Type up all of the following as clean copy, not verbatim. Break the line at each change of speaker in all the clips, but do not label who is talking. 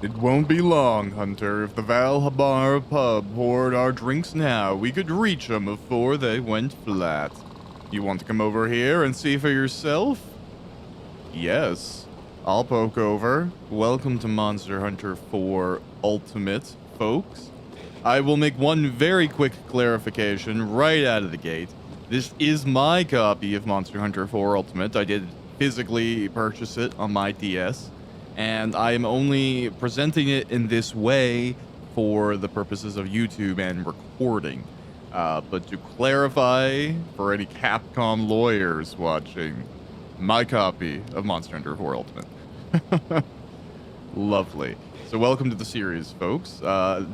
It won't be long, Hunter. If the Valhabar pub poured our drinks now, we could reach 'em before they went flat. You want to come over here and see for yourself? Yes. I'll poke over. Welcome to Monster Hunter 4 Ultimate, folks. I will make one very quick clarification right out of the gate. This is my copy of Monster Hunter 4 Ultimate. I did physically purchase it on my DS, and I am only presenting it in this way for the purposes of YouTube and recording. But to clarify for any Capcom lawyers watching, my copy of Monster Hunter 4 Ultimate. Lovely. So welcome to the series, folks.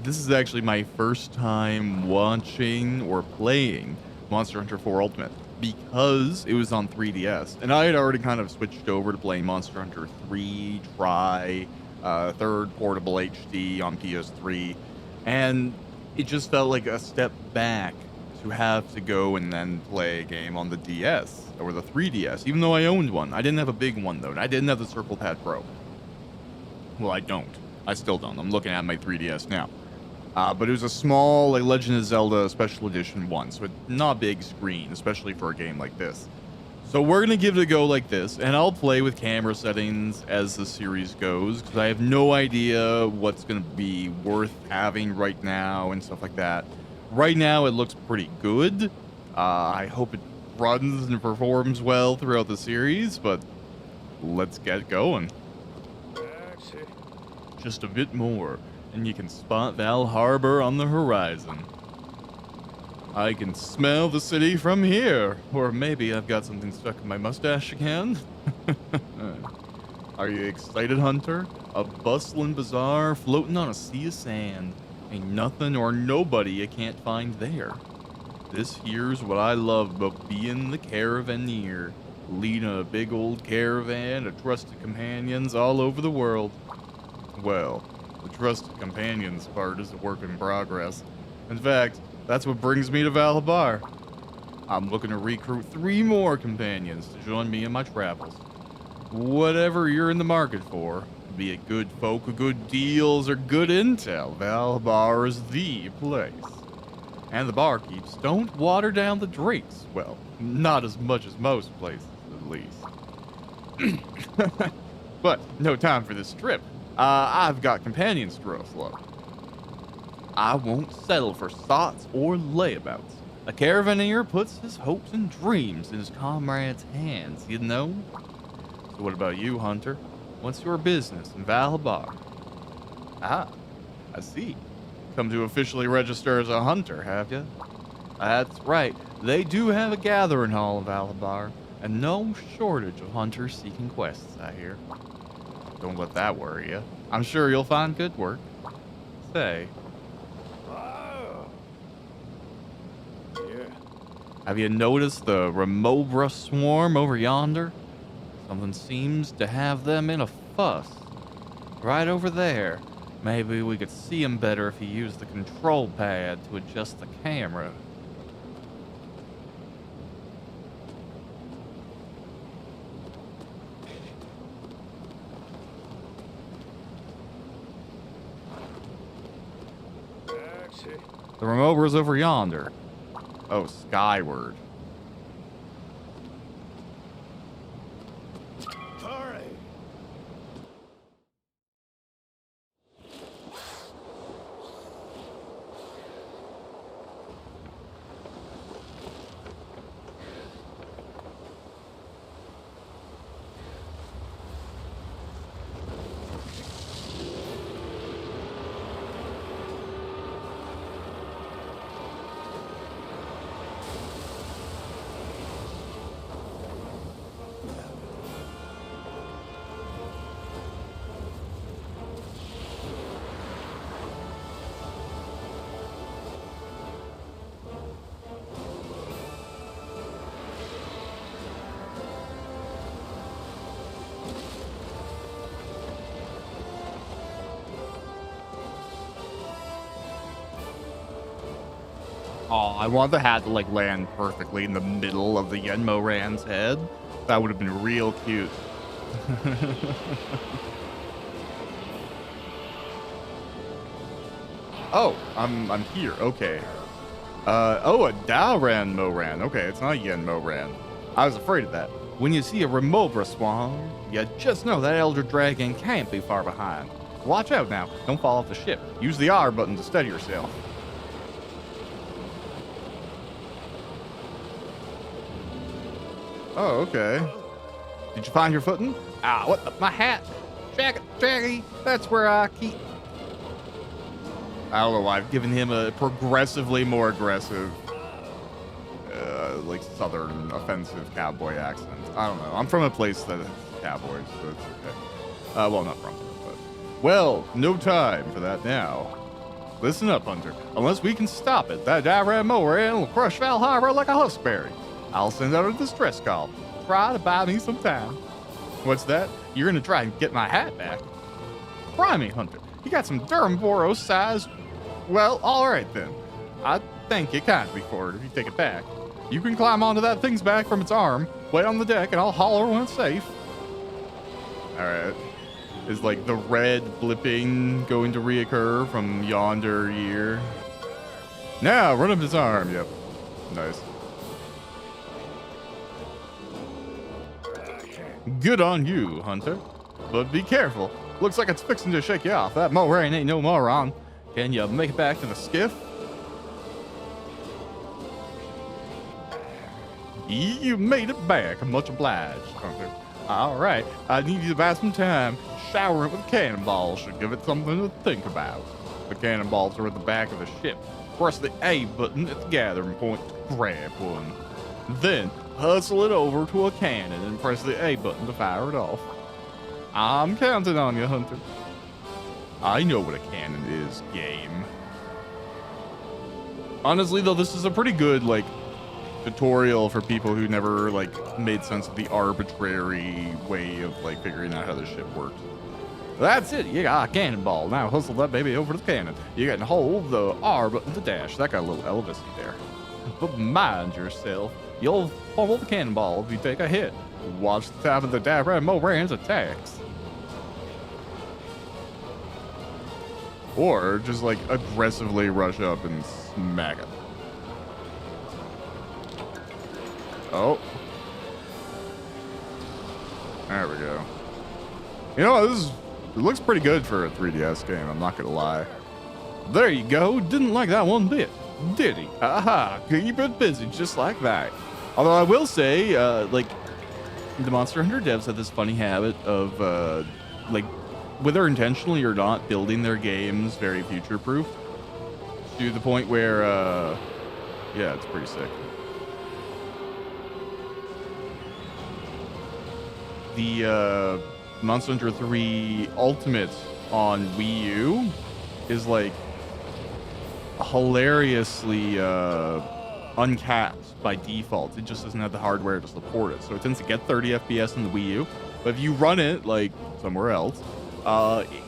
This is actually my first time watching or playing Monster Hunter 4 Ultimate because it was on 3DS, and I had already kind of switched over to playing Monster Hunter 3 third portable HD on PS3, and it just felt like a step back to have to go and then play a game on the DS or the 3DS, even though I owned one. I didn't have a big one though, and I didn't have the Circle Pad Pro. Well, I don't. I still don't. I'm looking at my 3DS now. But it was a small, like, Legend of Zelda Special Edition one, so it's not a big screen, especially for a game like this. So we're going to give it a go like this, and I'll play with camera settings as the series goes, because I have no idea what's going to be worth having right now and stuff like that. Right now, it looks pretty good. I hope it runs and performs well throughout the series, but let's get going. Just a bit more, and you can spot Val Harbor on the horizon. I can smell the city from here, or maybe I've got something stuck in my mustache again. Are you excited, Hunter? A bustling bazaar floating on a sea of sand. Ain't nothing or nobody you can't find there. This here's what I love about being the caravaneer, leading a big old caravan of trusted companions all over the world. Well, the trusted companions part is a work in progress. In fact, that's what brings me to Valhabar. I'm looking to recruit 3 more companions to join me in my travels. Whatever you're in the market for, be it good folk, good deals, or good intel, Valhabar is the place. And the barkeeps don't water down the drinks. Well, not as much as most places, at least. But no time for this trip. I've got companions to throw afloat. I won't settle for thoughts or layabouts. A caravaneer puts his hopes and dreams in his comrade's hands, you know? So what about you, Hunter? What's your business in Valhabar? Ah, I see. Come to officially register as a hunter, have you? That's right. They do have a gathering hall in Valhabar, and no shortage of hunters seeking quests, I hear. Don't let that worry you. I'm sure you'll find good work. Say. Oh. Yeah. Have you noticed the Remobra swarm over yonder? Something seems to have them in a fuss. Right over there. Maybe we could see them better if you use the control pad to adjust the camera. The Remobra's over yonder. Oh, skyward. Oh, I want the hat to, like, land perfectly in the middle of the Yenmo-Ran's head. That would have been real cute. Oh, I'm here. Okay. Oh, a Dalran Moran. Okay, it's not Yen Moran. I was afraid of that. When you see a Remobra swarm, you just know that Elder Dragon can't be far behind. Watch out now. Don't fall off the ship. Use the R button to steady yourself. Oh, okay. Did you find your footing? Ah, what the, my hat? Shaggy, that's where I keep... I don't know why I've given him a progressively more aggressive, like southern offensive cowboy accent. I don't know. I'm from a place that has cowboys, so it's okay. Well, not from, but... Well, no time for that now. Listen up, Hunter. Unless we can stop it, that Dalran Moran will crush Valhalla like a huskberry. I'll send out a distress call. Try to buy me some time. What's that? You're gonna try and get my hat back? Try me, Hunter. You got some Durham-Boros size. Well, all right then. I thank you kindly for it if you take it back. You can climb onto that thing's back from its arm, wait on the deck, and I'll holler when it's safe. All right. Is like the red blipping going to reoccur from yonder year? Now, run up his arm. Yep. Nice. Good on you, Hunter. But be careful. Looks like it's fixing to shake you off. That Moraine ain't no moron. Can you make it back to the skiff? You made it back. Much obliged, Hunter. All right. I need you to buy some time. Shower it with cannonballs should give it something to think about. The cannonballs are at the back of the ship. Press the A button at the gathering point to grab one. Then hustle it over to a cannon and press the A button to fire it off. I'm counting on you, Hunter. I know what a cannon is, game. Honestly, though, this is a pretty good, like, tutorial for people who never, like, made sense of the arbitrary way of, like, figuring out how the ship works. That's it. You got a cannonball. Now hustle that baby over to the cannon. You can hold the R button to dash. That got a little Elvis there. But mind yourself. You'll fumble the cannonball if you take a hit. Watch the time of the Dalran Moran's attacks. Or just like aggressively rush up and smack it. Oh. There we go. You know, it looks pretty good for a 3DS game, I'm not gonna lie. There you go. Didn't like that one bit, did he? Aha, keep it busy just like that. Although I will say, like, the Monster Hunter devs have this funny habit of, like, whether intentionally or not, building their games very future-proof to the point where, yeah, it's pretty sick. The Monster Hunter 3 Ultimate on Wii U is like hilariously uncapped by default. It just doesn't have the hardware to support it, so it tends to get 30 FPS in the Wii U. But if you run it like somewhere else,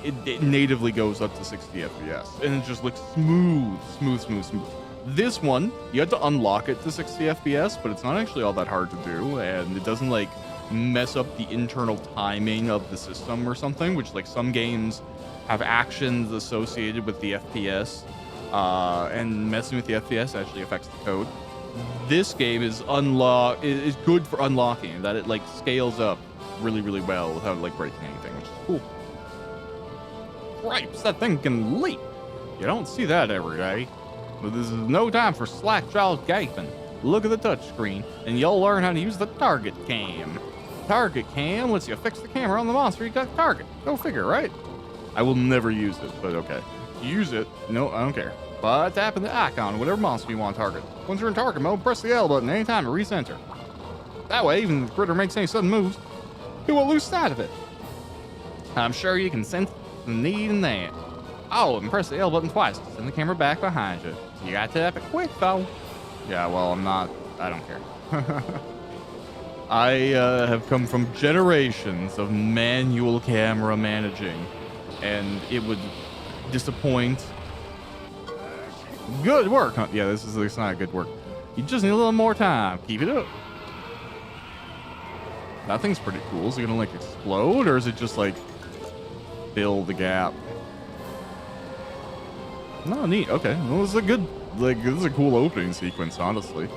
it natively goes up to 60 FPS, and it just looks smooth. This one, you have to unlock it to 60 FPS, but it's not actually all that hard to do, and it doesn't like mess up the internal timing of the system or something, which like some games have actions associated with the FPS, and messing with the FPS actually affects the code. This game is good for unlocking, that it like scales up really well without like breaking anything, which is cool. Cripes, that thing can leap. You don't see that every day. But this is no time for slack-jawed gaping. Look at the touchscreen, and you'll learn how to use the target cam. Target cam lets you fix the camera on the monster you got target. Go figure, right? I will never use it, but okay. Use it. No, I don't care. But tapping the icon on whatever monster you want to target. Once you're in target mode, press the L button anytime to recenter. That way, even if the critter makes any sudden moves, it will lose sight of it. I'm sure you can sense the need in that. Oh, and press the L button twice to send the camera back behind you. You gotta tap it quick, though. Yeah, well, I don't care. I have come from generations of manual camera managing, and it would disappoint. Good work, huh? Yeah, this is not good work. You just need a little more time. Keep it up. That thing's pretty cool. Is it gonna like explode, or is it just like fill the gap? No, neat. Okay. Well, this is a good, like, this is a cool opening sequence, honestly.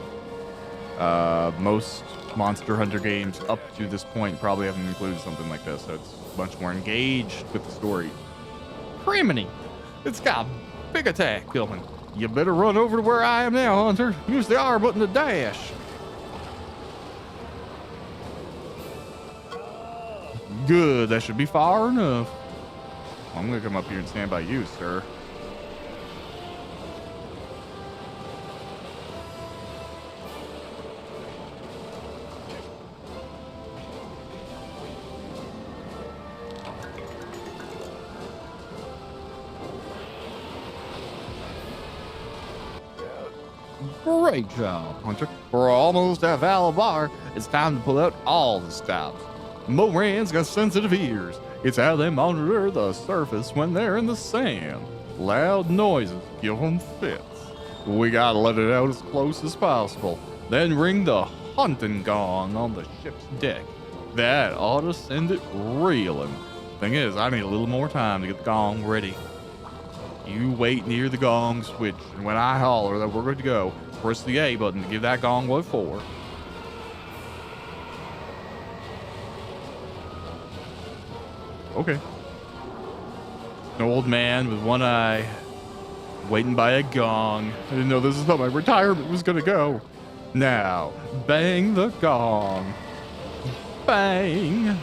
Most Monster Hunter games up to this point probably haven't included something like this, so it's much more engaged with the story. Criminy! It's got a big attack coming. You better run over to where I am now, Hunter. Use the R button to dash. Good. That should be far enough. I'm gonna come up here and stand by you, sir. Great job, Hunter. We're almost at Valabar. It's time to pull out all the stops. Moran's got sensitive ears. It's how they monitor the surface when they're in the sand. Loud noises give them fits. We gotta let it out as close as possible. Then ring the hunting gong on the ship's deck. That ought to send it reeling. Thing is, I need a little more time to get the gong ready. You wait near the gong switch, and when I holler that we're good to go, press the A button to give that gong what for. Okay. An old man with one eye, waiting by a gong. I didn't know this is how my retirement was gonna go. Now, bang the gong. Bang.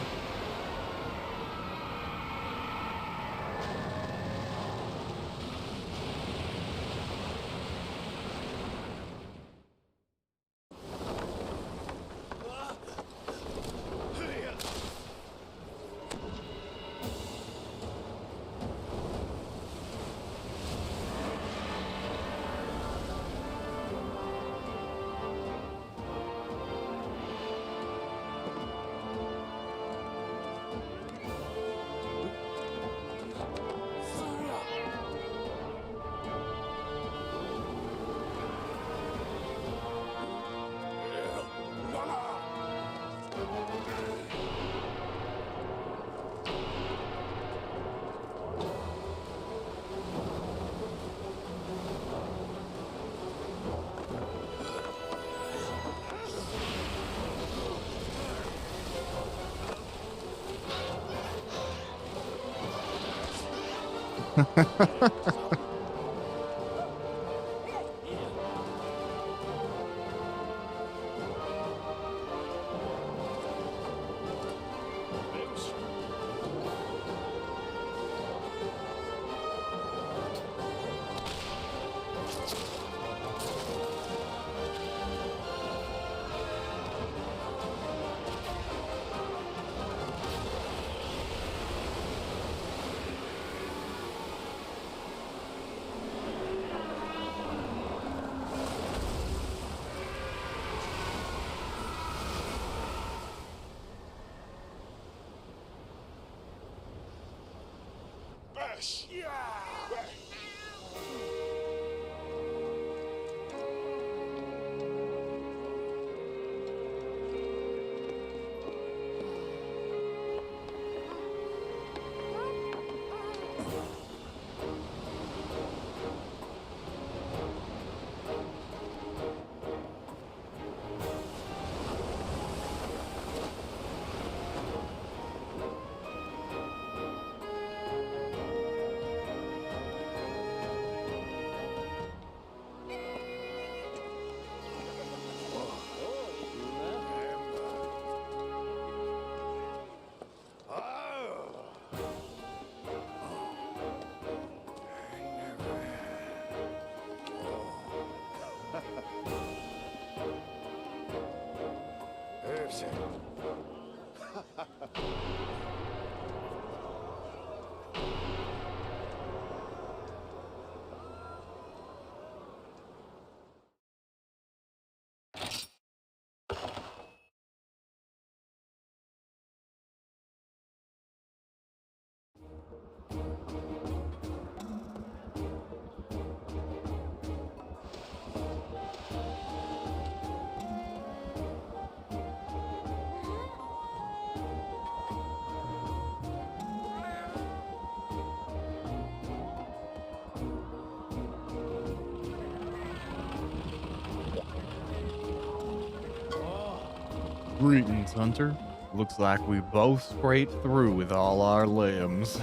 Greetings, Hunter. Looks like we both scraped through with all our limbs.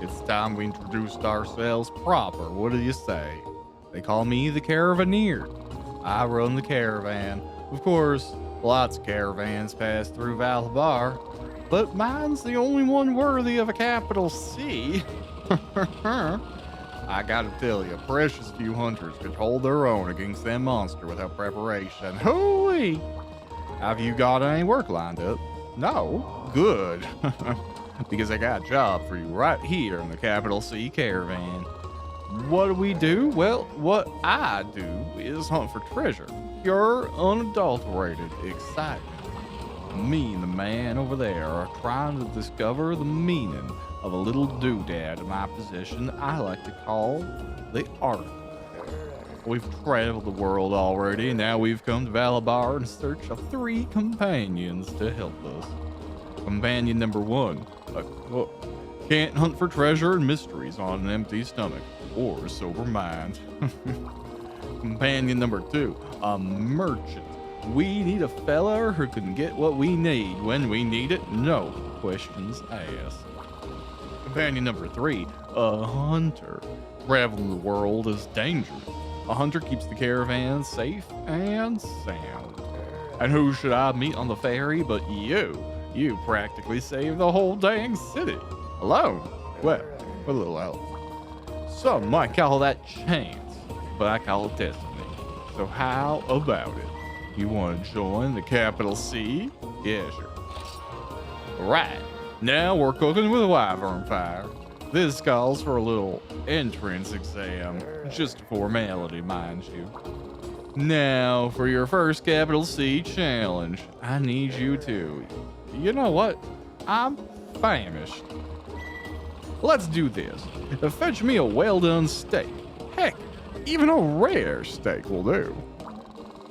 It's time we introduced ourselves proper. What do you say? They call me the Caravaneer. I run the caravan. Of course, lots of caravans pass through Valhabar, but mine's the only one worthy of a capital C. I gotta tell you, precious few hunters could hold their own against that monster without preparation. Hooey! Have you got any work lined up? No? Good. Because I got a job for you right here in the capital C caravan. What do we do? Well, what I do is hunt for treasure. Pure, unadulterated excitement. Me and the man over there are trying to discover the meaning of a little doodad in my possession I like to call the art. We've traveled the world already, and now we've come to Valabar in search of 3 companions to help us. Companion number 1, can't hunt for treasure and mysteries on an empty stomach or a sober mind. Companion number 2, a merchant. We need a fella who can get what we need when we need it, no questions asked. Companion number 3, a hunter. Traveling the world is dangerous. A hunter keeps the caravan safe and sound. And who should I meet on the ferry but you? You practically saved the whole dang city. Alone? Well, with a little help. Some might call that chance, but I call it destiny. So how about it? You want to join the capital C? Yeah, sure. Right. Now we're cooking with a wyvern fire. This calls for a little entrance exam. Just a formality, mind you. Now, for your first capital C challenge, I need you to... You know what? I'm famished. Let's do this. Fetch me a well-done steak. Heck, even a rare steak will do.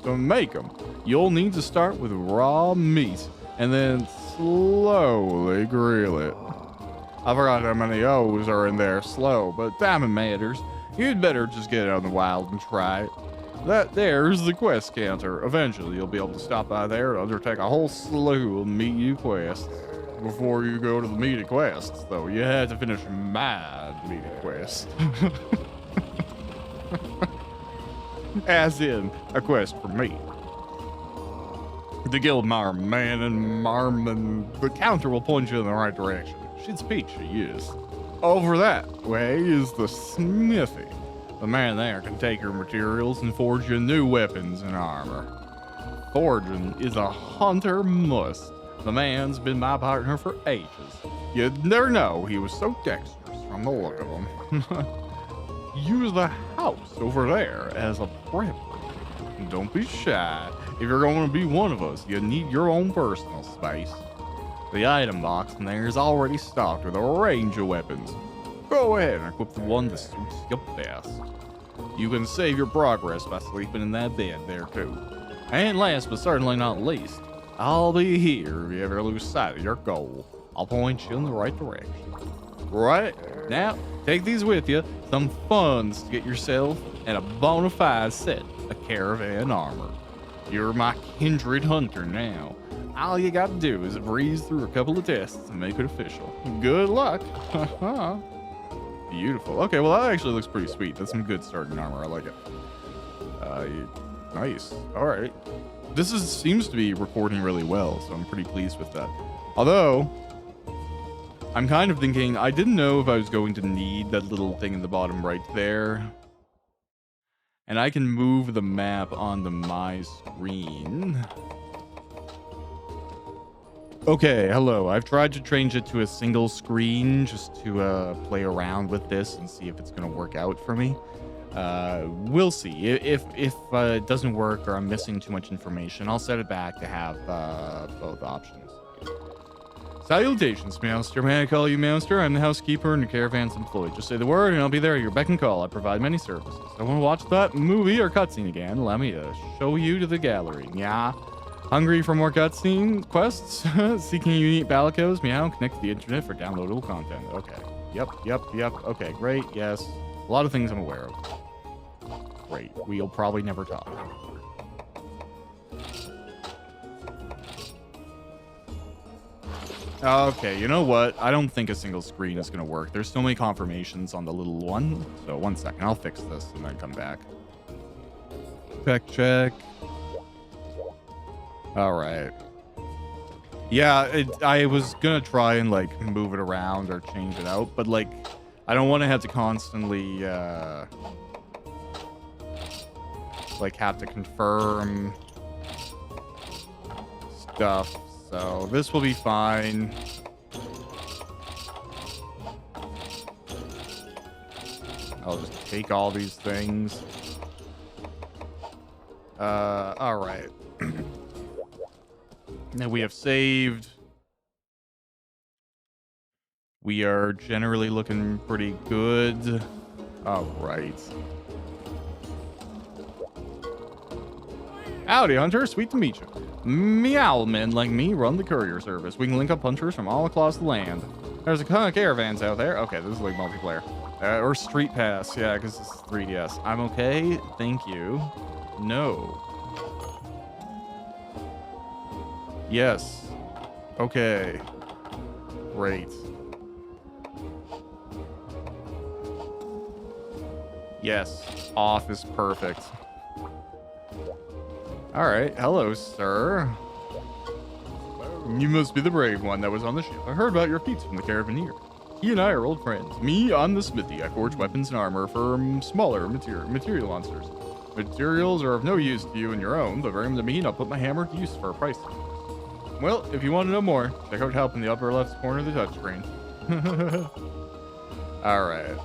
To make them, you'll need to start with raw meat and then slowly grill it. I forgot how many O's are in there slow, but timing matters. You'd better just get out in the wild and try it. That there's the quest counter. Eventually, you'll be able to stop by there and undertake a whole slew of meaty quests. Before you go to the meaty quests, though, you had to finish my meaty quest. As in, a quest for me. The Guildmar man and Marmon, the counter will point you in the right direction. She's peachy, yes. Over that way is the smithy. The man there can take your materials and forge you new weapons and armor. Forging is a hunter must. The man's been my partner for ages. You'd never know he was so dexterous from the look of him. Use the house over there as a prep. Don't be shy. If you're going to be one of us, you need your own personal space. The item box in there is already stocked with a range of weapons. Go ahead and equip the one that suits you best. You can save your progress by sleeping in that bed there too. And last but certainly not least, I'll be here if you ever lose sight of your goal. I'll point you in the right direction. Right, now take these with you, some funds to get yourself, and a bona fide set of caravan armor. You're my kindred hunter now. All you gotta do is breeze through a couple of tests and make it official. Good luck. Beautiful. Okay, well that actually looks pretty sweet. That's some good starting armor. I like it. Nice. All right. This seems to be recording really well, so I'm pretty pleased with that. Although, I'm kind of thinking, I didn't know if I was going to need that little thing in the bottom right there. And I can move the map onto my screen. Okay, hello. I've tried to change it to a single screen just to play around with this and see if it's going to work out for me. We'll see. If it doesn't work or I'm missing too much information, I'll set it back to have both options. Salutations, Meowster. May I call you Meowster? I'm the housekeeper and the caravan's employee. Just say the word and I'll be there at your beck and call. I provide many services. I want to watch that movie or cutscene again. Allow me to show you to the gallery. Yeah. Hungry for more cutscene quests? Seeking unique balicos? Meow. Connect to the internet for downloadable content. Okay. Yep. Okay, great. Yes. A lot of things I'm aware of. Great. We'll probably never talk. Okay, you know what? I don't think a single screen is going to work. There's so many confirmations on the little one. So 1 second. I'll fix this and then come back. Check. All right. Yeah, I was going to try and, like, move it around or change it out. But, like, I don't want to have to constantly, like, have to confirm stuff. So this will be fine. I'll just take all these things. All right. Now we have saved. We are generally looking pretty good. All right. Howdy, Hunter. Sweet to meet you. Meow men like me run the courier service. We can link up hunters from all across the land. There's a ton of caravans out there. Okay, this is like multiplayer. Or Street Pass. Yeah, because it's 3DS. I'm okay. Thank you. No. Yes. Okay. Great. Yes. Off is perfect. All right. Hello, sir. You must be the brave one that was on the ship. I heard about your feats from the caravaneer. He and I are old friends. Me, I'm the smithy. I forge weapons and armor for smaller material monsters. Materials are of no use to you on your own, but bring them to me and I'll put my hammer to use for a price. Well, if you want to know more, check out help in the upper left corner of the touchscreen. All right.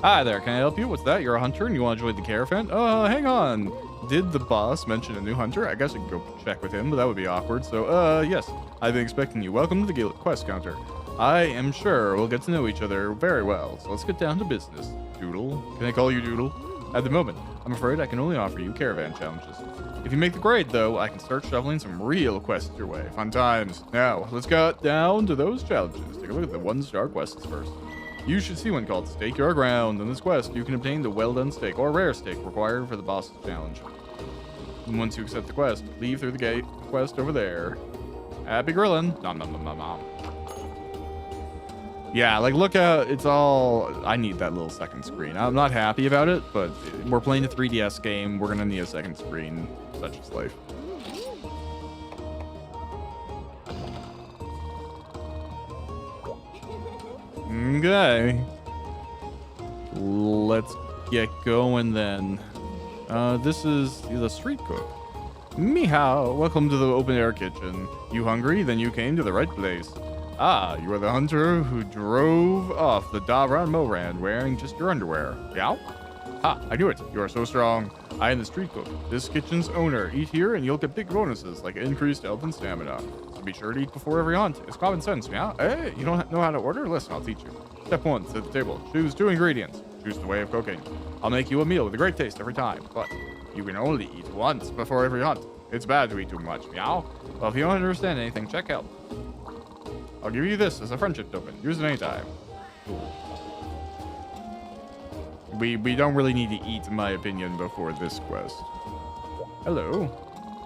Hi there, can I help you? What's that? You're a hunter and you want to join the caravan? Hang on. Did the boss mention a new hunter? I guess I could go check with him, but that would be awkward. So, yes, I've been expecting you. Welcome to the Guild quest counter. I am sure we'll get to know each other very well, so let's get down to business. Doodle? Can I call you Doodle? At the moment, I'm afraid I can only offer you caravan challenges. If you make the grade, though, I can start shoveling some real quests your way. Fun times. Now, let's go down to those challenges. Take a look at the 1-star quests first. You should see one called Stake Your Ground. In this quest, you can obtain the well-done steak or rare steak required for the boss's challenge. And once you accept the quest, leave through the gate quest over there. Happy grilling. Nom nom nom nom nom. Yeah, like look at it's all. I need that little second screen. I'm not happy about it, but we're playing a 3DS game. We're gonna need a second screen. Such is life. Okay. Let's get going then. This is the street cook. Mihao, welcome to the open air kitchen. You hungry? Then you came to the right place. Ah, you are the hunter who drove off the Davran Moran wearing just your underwear. Yeah? Ha, I knew it. You are so strong. I am the street cook, this kitchen's owner. Eat here and you'll get big bonuses like increased health and stamina. So be sure to eat before every hunt. It's common sense, yeah? Hey, you don't know how to order? Listen, I'll teach you. Step 1, sit at the table. Choose 2 ingredients. Choose the way of cooking. I'll make you a meal with a great taste every time, but you can only eat once before every hunt. It's bad to eat too much, meow. Well, if you don't understand anything, check help. I'll give you this as a friendship token. Use it anytime. We don't really need to eat, in my opinion, before this quest. Hello.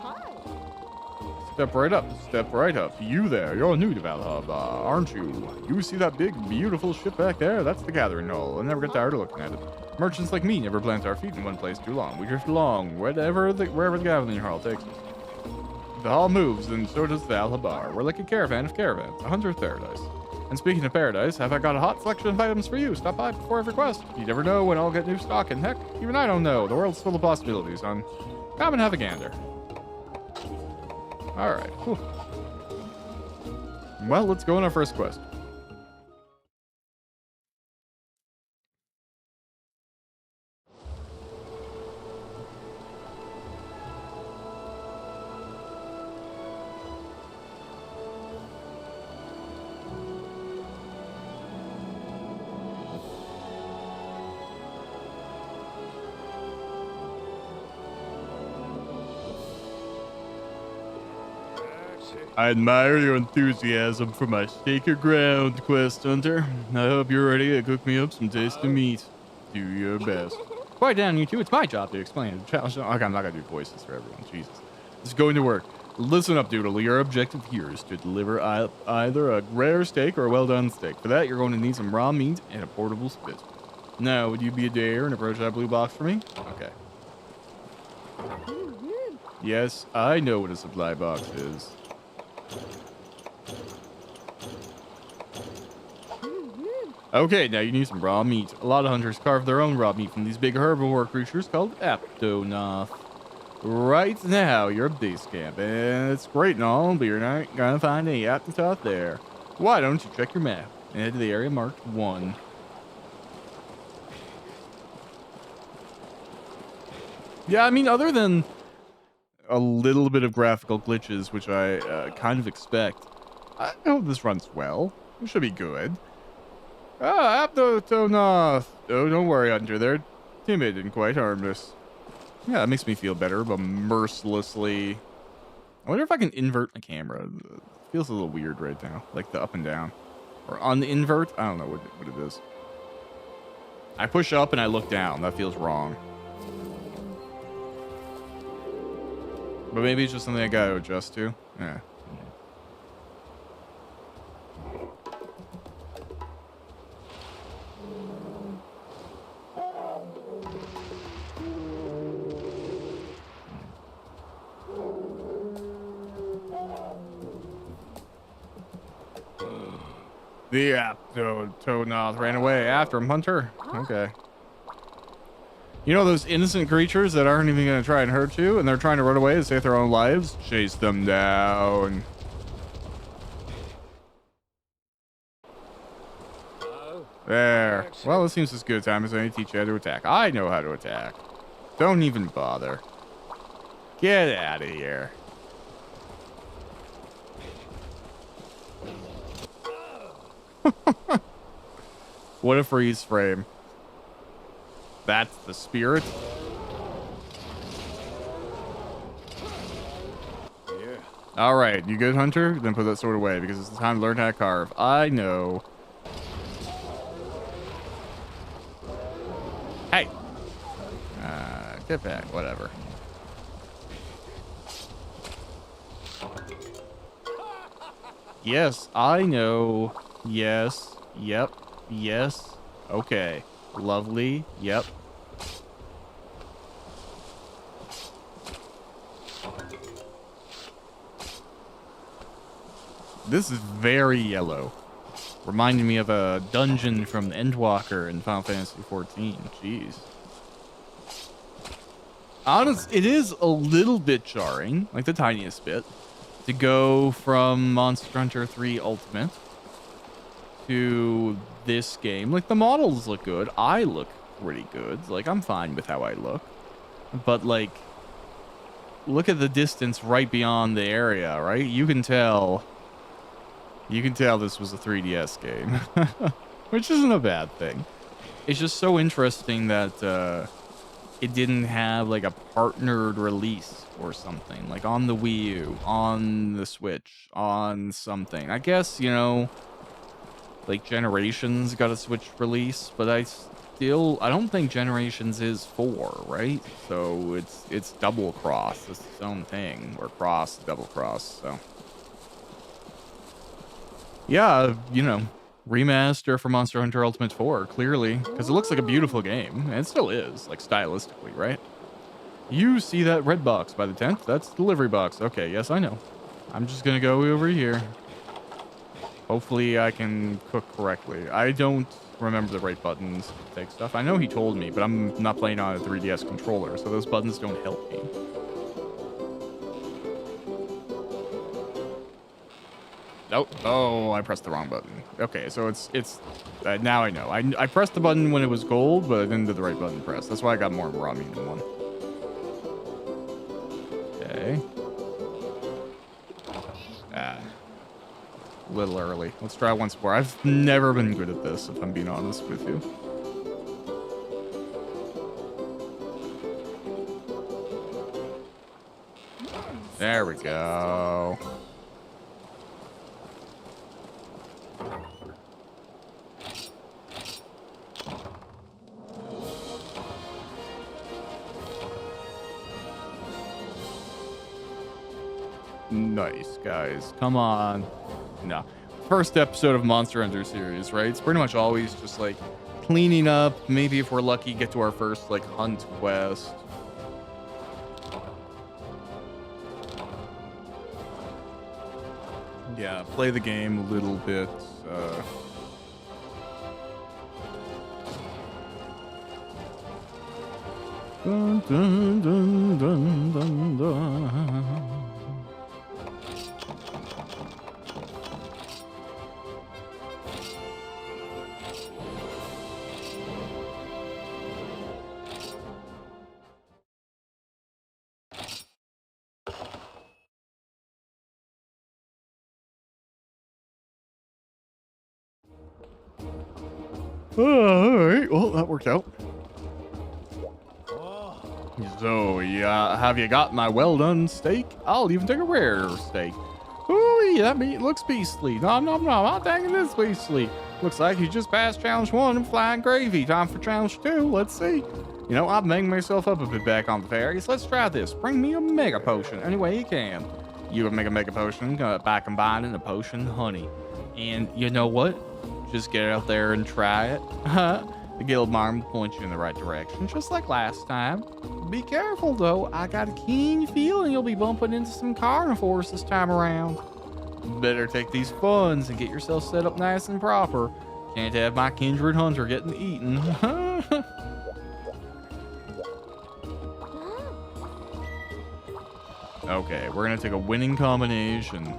Hi. Step right up. Step right up. You there. You're new to Valhalla, aren't you? You see that big, beautiful ship back there? That's the Gathering Knoll. I'll never get tired of looking at it. Merchants like me never plant our feet in one place too long. We drift along wherever the Gathering Hall takes us. The hall moves, and so does the Valhalla. We're like a caravan of caravans, a hunter's paradise. And speaking of paradise, have I got a hot selection of items for you? Stop by before every quest. You never know when I'll get new stock, and heck, even I don't know. The world's full of possibilities, hon. Come and have a gander. Alright. Well, let's go on our first quest. I admire your enthusiasm for my Stake Your Ground quest, Hunter. I hope you're ready to cook me up some tasty meat. Do your best. Quiet down, you two. It's my job to explain. Okay, I'm not gonna do voices for everyone. Jesus. It's going to work. Listen up, Doodle. Your objective here is to deliver either a rare steak or a well-done steak. For that, you're going to need some raw meat and a portable spit. Now, would you be a dare and approach that blue box for me? Okay. Yes, I know what a supply box is. Okay, now you need some raw meat. A lot of hunters carve their own raw meat from these big herbivore creatures called Aptonoth. Right now, you're at base camp, and it's great and all, but you're not gonna find any Aptonoth there. Why don't you check your map and head to the area marked 1? Yeah, I mean, other than a little bit of graphical glitches, which I kind of expect, I hope this runs well. It should be good. Ah, Aptonoth. Oh, don't worry, Hunter. They're timid and quite harmless. Yeah, that makes me feel better, but mercilessly. I wonder if I can invert my camera. It feels a little weird right now, like the up and down. Or on the invert. I don't know what it is. I push up and I look down. That feels wrong. But maybe it's just something I gotta adjust to. Yeah. The Aptonoth ran away after him, Hunter. Okay. You know those innocent creatures that aren't even going to try and hurt you, and they're trying to run away to save their own lives? Chase them down. There. Well, this seems as good a time as any to teach you how to attack. I know how to attack. Don't even bother. Get out of here. What a freeze frame. That's the spirit. Yeah. All right, you good, Hunter? Then put that sword away because it's time to learn how to carve. I know. Hey. Get back. Whatever. Yes, I know. Yes. Yep. Yes. Okay. Lovely. Yep. This is very yellow. Reminding me of a dungeon from Endwalker in Final Fantasy XIV. Jeez. Honest, it is a little bit jarring, like the tiniest bit, to go from Monster Hunter 3 Ultimate to this game. Like, the models look good. I look pretty good. Like, I'm fine with how I look. But, like, look at the distance right beyond the area, right? You can tell this was a 3DS game, which isn't a bad thing. It's just so interesting that it didn't have like a partnered release or something, like on the Wii U, on the Switch, on something. I guess, you know, like Generations got a Switch release, but I don't think Generations is 4, right? So it's double cross. It's its own thing, or double cross. So yeah, you know, remaster for Monster Hunter Ultimate 4, clearly, because it looks like a beautiful game, and it still is, like, stylistically, right? You see that red box by the tent? That's the delivery box. Okay, yes, I know. I'm just gonna go over here. Hopefully I can cook correctly. I don't remember the right buttons to take stuff. I know he told me, but I'm not playing on a 3DS controller, so those buttons don't help me. Nope. Oh, I pressed the wrong button. Okay, so it's now I know. I pressed the button when it was gold, but I didn't do the right button press. That's why I got more raw meat than one. Okay. A little early. Let's try once more. I've never been good at this, if I'm being honest with you. There we go. Nice, guys. Come on. No. First episode of Monster Hunter series, right? It's pretty much always just like cleaning up. Maybe if we're lucky, get to our first like hunt quest. Yeah, play the game a little bit. Dun, dun, dun, dun, dun, dun. All right. Well, that worked out. So, yeah, have you got my well-done steak? I'll even take a rare steak. Ooh, that meat looks beastly. Nom, nom, nom. I'll dang it is beastly. Looks like you just passed challenge 1 and flying gravy. Time for challenge 2. Let's see. You know, I've manged myself up a bit back on the fairies. Let's try this. Bring me a mega potion any way you can. You can make a mega potion by combining a potion honey. And you know what? Just get out there and try it. The guild marm will point you in the right direction, just like last time. Be careful, though. I got a keen feeling you'll be bumping into some carnivores this time around. Better take these funds and get yourself set up nice and proper. Can't have my kindred hunter getting eaten. Okay, we're gonna take a winning combination.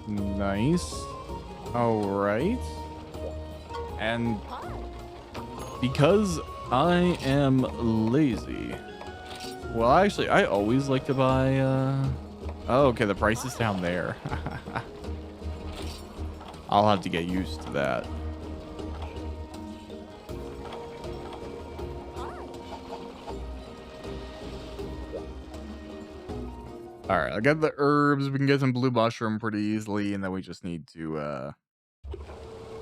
Nice. All right. And because I am lazy, well, actually, I always like to buy, oh, okay, the price is down there. I'll have to get used to that. All right, I got the herbs. We can get some blue mushroom pretty easily, and then we just need to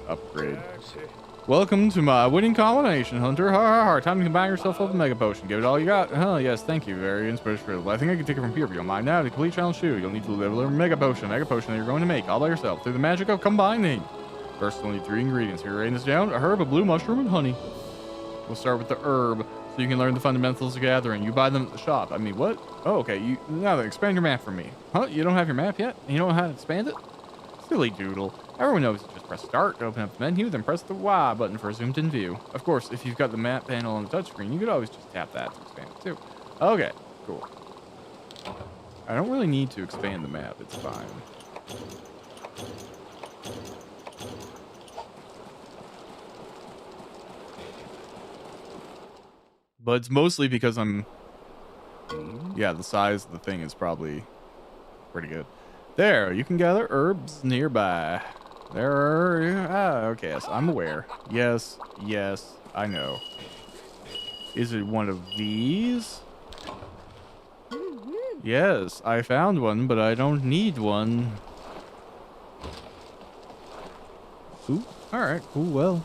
upgrade. Welcome to my winning combination, Hunter. Ha ha ha. Time to combine yourself up a mega potion. Give it all you got. Oh, yes, thank you. Very inspirational. I think I can take it from here, but you don't mind now. To complete challenge 2, you'll need to deliver a mega potion that you're going to make all by yourself through the magic of combining. First, you'll need 3 ingredients. Here, writing this down: a herb, a blue mushroom, and honey. We'll start with the herb, so you can learn the fundamentals of gathering. You buy them at the shop. I mean, what? Oh, okay. Now expand your map for me. Huh? You don't have your map yet? You don't know how to expand it? Silly doodle. Everyone knows you just press start to open up the menu, then press the Y button for a zoomed in view. Of course, if you've got the map panel on the touchscreen, you could always just tap that to expand it too. Okay, cool. I don't really need to expand the map. It's fine. But it's mostly because yeah, the size of the thing is probably pretty good. There, you can gather herbs nearby. There are, okay, yes, I'm aware. Yes, I know. Is it one of these? Yes, I found one, but I don't need one. Ooh, alright, cool, well.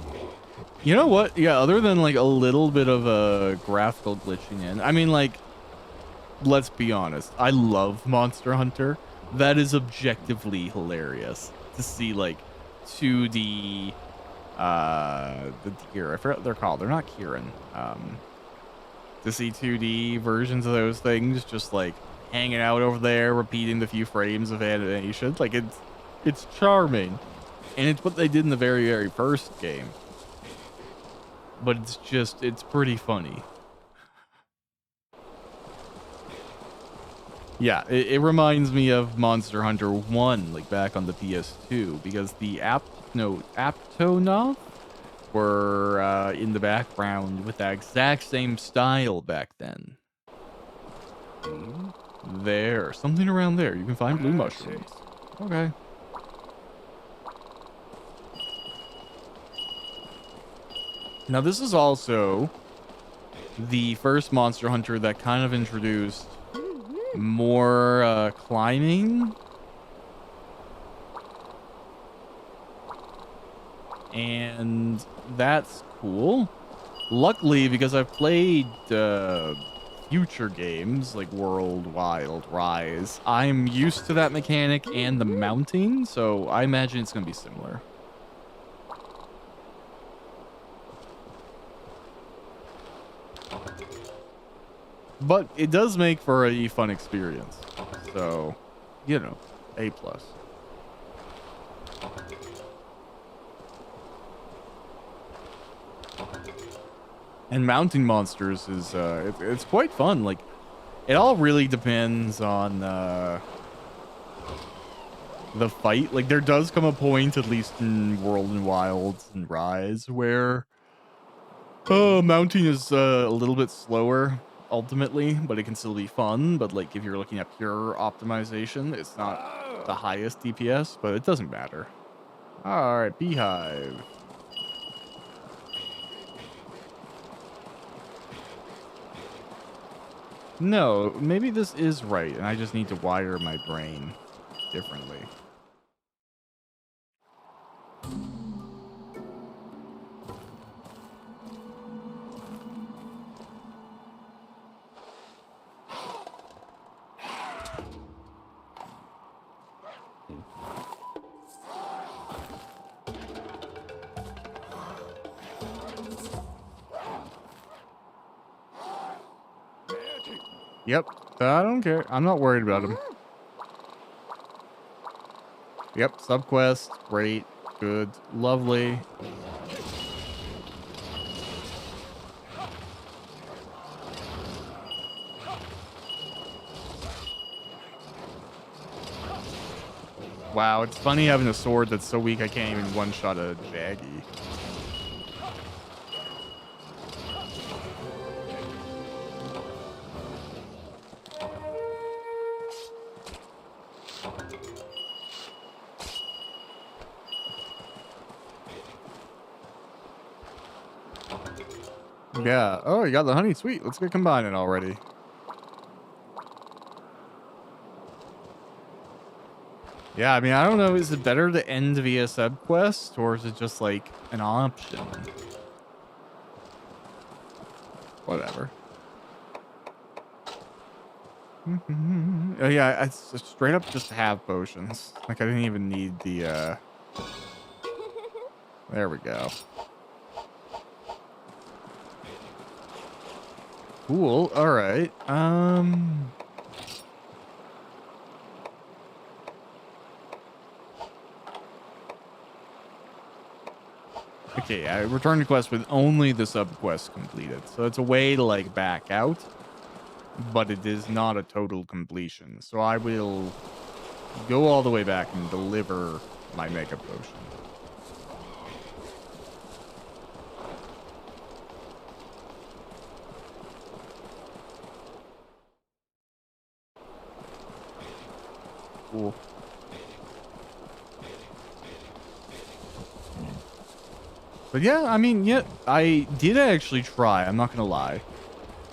You know what? Yeah, other than like a little bit of a graphical glitching in. I mean, like, let's be honest. I love Monster Hunter. That is objectively hilarious to see like 2D the deer. I forgot what they're called. They're not Kieran. To see 2D versions of those things just like hanging out over there, repeating the few frames of animation. Like it's charming. And it's what they did in the very, very first game. But it's pretty funny. Yeah, it reminds me of Monster Hunter 1, like back on the PS2, because the Aptonoth were in the background with that exact same style back then. There, something around there. You can find blue mushrooms. Okay. Now, this is also the first Monster Hunter that kind of introduced more climbing. and that's cool. Luckily, because I've played future games like World, Wild, Rise, I'm used to that mechanic and the mounting, so I imagine it's going to be similar. But it does make for a fun experience. So, you know, A+. And mounting monsters is it's quite fun. Like, it all really depends on the fight. Like, there does come a point, at least in World and Wilds and Rise, where mounting is a little bit slower ultimately, but it can still be fun. But like, if you're looking at pure optimization, it's not the highest DPS, but it doesn't matter. All right, beehive. No, maybe this is right, and I just need to wire my brain differently. Yep, I don't care. I'm not worried about him. Yep, subquest, great, good, lovely. Wow, it's funny having a sword that's so weak I can't even one-shot a Jaggy. Yeah. Oh, you got the honey. Sweet. Let's get combining already. Yeah, I mean, I don't know. Is it better to end via subquest, or is it just like an option? Whatever. Oh, yeah, I straight up just have potions. Like, I didn't even need the, There we go. Cool. All right. Okay, I returned the quest with only the subquest completed. So it's a way to, like, back out, but it is not a total completion. So I will go all the way back and deliver my mega potion. Cool. But yeah, I mean, yeah, I did actually try. I'm not gonna lie.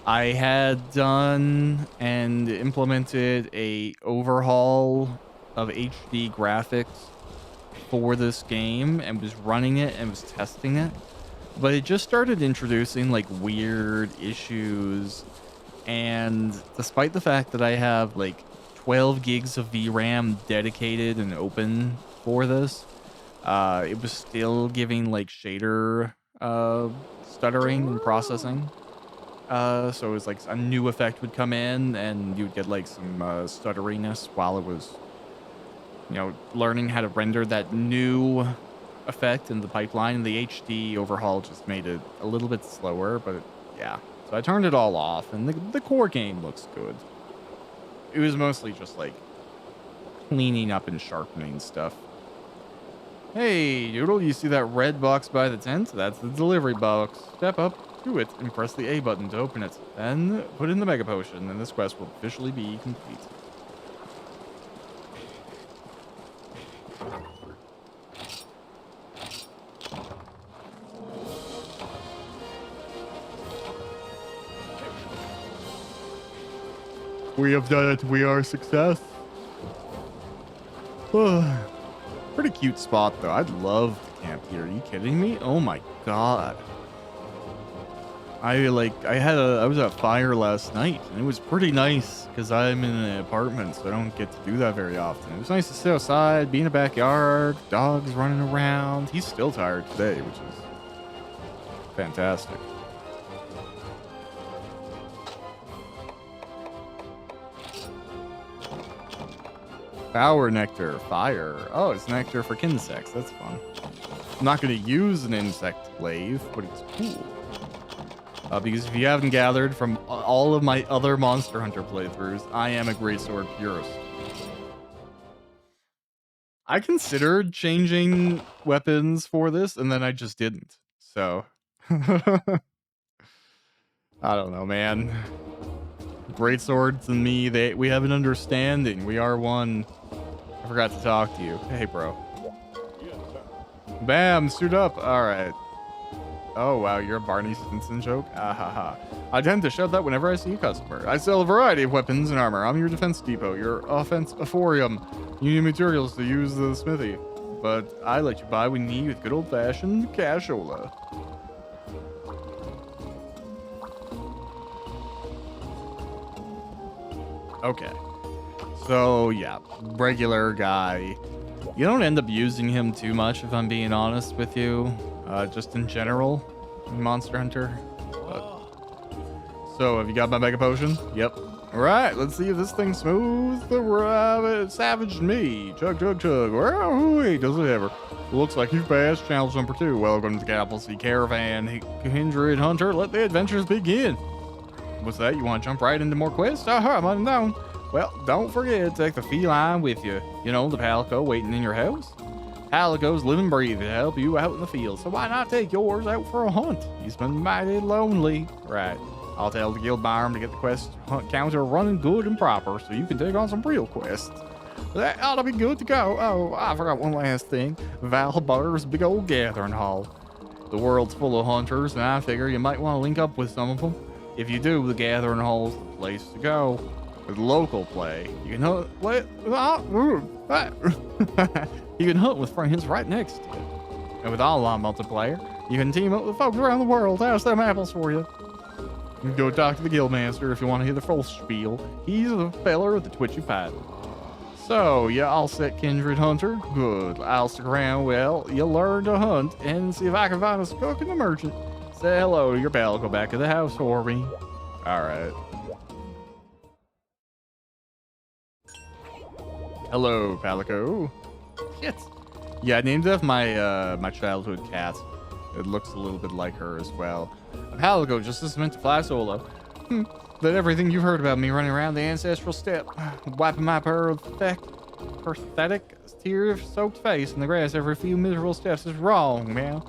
I had done and implemented a overhaul of HD graphics for this game and was running it and was testing it. But it just started introducing like weird issues. And despite the fact that I have like 12 gigs of VRAM dedicated and open for this, it was still giving like shader stuttering and processing. So it was like a new effect would come in and you'd get like some stutteriness while it was, you know, learning how to render that new effect in the pipeline. And the HD overhaul just made it a little bit slower, but yeah. So I turned it all off and the core game looks good. It was mostly just like cleaning up and sharpening stuff. Hey, Doodle, you see that red box by the tent? That's the delivery box. Step up to it and press the A button to open it. Then put in the mega potion, and this quest will officially be complete. We have done it. We are a success. Pretty cute spot, though. I'd love camp here. Are you kidding me? Oh my god. I was at fire last night, and it was pretty nice because I'm in an apartment, so I don't get to do that very often. It was nice to sit outside, be in the backyard, dogs running around. He's still tired today, which is fantastic. Power nectar, fire. Oh, it's nectar for insects. That's fun. I'm not going to use an insect glaive, but it's cool. Because if you haven't gathered from all of my other Monster Hunter playthroughs, I am a greatsword purist. I considered changing weapons for this, and then I just didn't. So, I don't know, man. Greatswords and me, we have an understanding. We are one. I forgot to talk to you. Hey, bro. Bam, suit up. All right. Oh, wow, you're a Barney Stinson joke? Ah, ha, ha. I tend to shout that whenever I see a customer. I sell a variety of weapons and armor. I'm your defense depot, your offense aphorium. You need materials to use the smithy. But I let you buy what you need with good old-fashioned cashola. Okay. So, yeah, regular guy. You don't end up using him too much, if I'm being honest with you. Just in general, in Monster Hunter. So, have you got my Mega Potion? Yep. Alright, let's see if this thing smooths the rabbit. Savage me. Chug, chug, chug. Wait, does it ever? Looks like you've passed challenge number 2. Welcome to the Appleseed Caravan. Kindred Hunter, let the adventures begin. What's that? You want to jump right into more quests? I'm unknown. Well, don't forget to take the feline with you. You know, the Palico waiting in your house. Palico's live and breathe to help you out in the field, so why not take yours out for a hunt? He's been mighty lonely. Right. I'll tell the guild barm to get the quest hunt counter running good and proper so you can take on some real quests. That ought to be good to go. Oh, I forgot one last thing. Valhabar's big old gathering hall. The world's full of hunters, and I figure you might want to link up with some of them. If you do, the gathering hall's the place to go. With local play, you can hunt. You can hunt with friends right next to you. And with online multiplayer, you can team up with folks around the world. How's them apples for you? You can go talk to the guildmaster if you want to hear the full spiel. He's the feller with the twitchy paddle. So, you all set, Kindred Hunter? Good. I'll stick around. Well, you learn to hunt and see if I can find a cook and a merchant. Say hello to your pal. Go back to the house for me. All right. Hello, Palico. Shit. Yeah, I named after my childhood cat. It looks a little bit like her as well. Palico just is meant to fly solo. That everything you've heard about me running around the ancestral steppe, wiping my pathetic, tear-soaked face in the grass every few miserable steps is wrong, man.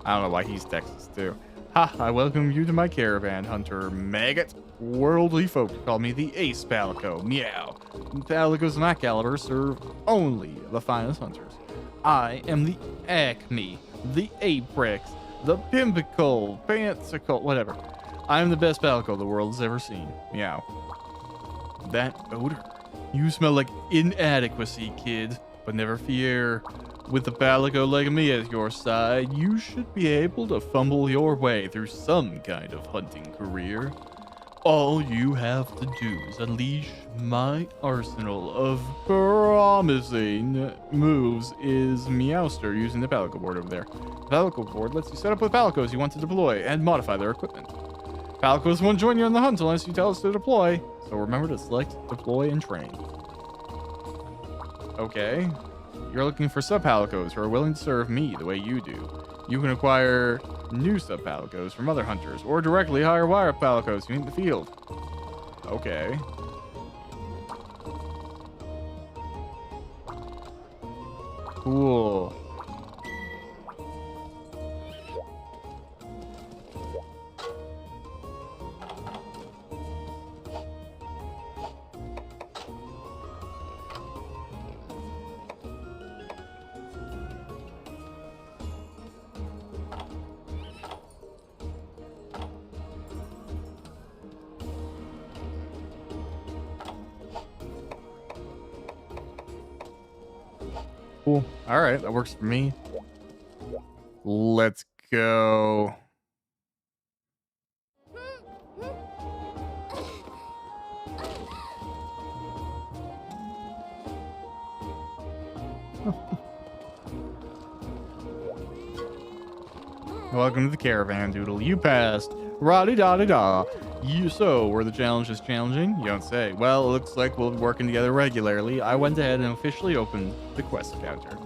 I don't know why he's Texas too. Ha! I welcome you to my caravan, Hunter Maggot. Worldly folk call me the Ace Palico. Meow. Palicos of my caliber serve only the finest hunters. I am the Acme, the Apex, the Pinnacle, Pansicle, whatever. I am the best Palico the world has ever seen. Meow. That odor. You smell like inadequacy, kid. But never fear. With a Palico like me at your side, you should be able to fumble your way through some kind of hunting career. All you have to do is unleash my arsenal of promising moves is Meowster using the Palico board over there. The Palico board lets you set up with Palicos you want to deploy and modify their equipment. Palicos won't join you on the hunt unless you tell us to deploy, so remember to select, deploy, and train. Okay. You're looking for sub-Palicos who are willing to serve me the way you do. You can acquire new sub-Palicos from other hunters, or directly hire wire Palicos who need the field. Okay. Cool. Cool. All right, that works for me. Let's go. Welcome to the caravan, Doodle. You passed. Ra-di-da-di-da. So, were the challenges challenging? You don't say. Well, it looks like we'll be working together regularly. I went ahead and officially opened the quest counter.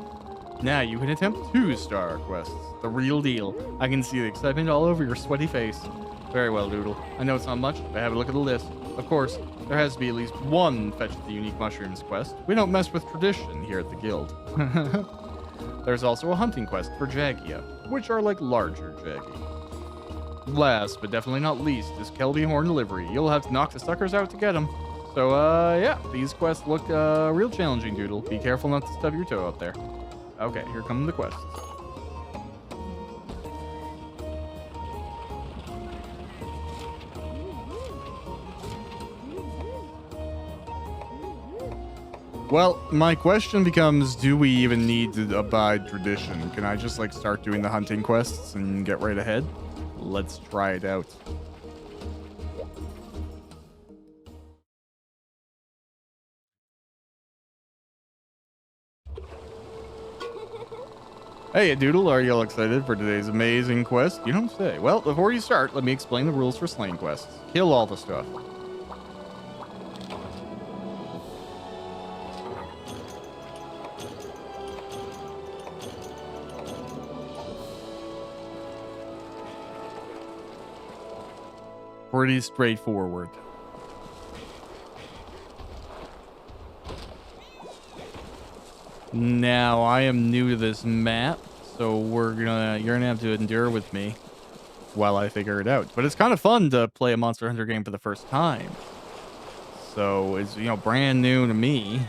Now you can attempt 2-star quests. The real deal. I can see the excitement all over your sweaty face. Very well, Doodle. I know it's not much, but have a look at the list. Of course, there has to be at least one fetch the unique mushrooms quest. We don't mess with tradition here at the guild. There's also a hunting quest for Jagia, which are like larger Jaggy. Last, but definitely not least, is Kelby Horn Delivery. You'll have to knock the suckers out to get them. So, yeah, these quests look real challenging, Doodle. Be careful not to stub your toe out there. Okay, here come the quests. Well, my question becomes, do we even need to abide tradition? Can I just, like, start doing the hunting quests and get right ahead? Let's try it out. Hey, Doodle, are you all excited for today's amazing quest? You don't say. Well, before you start, let me explain the rules for slaying quests. Kill all the stuff. Pretty straightforward. Now, I am new to this map, so you're gonna have to endure with me while I figure it out. But it's kind of fun to play a Monster Hunter game for the first time. So it's, you know, brand new to me.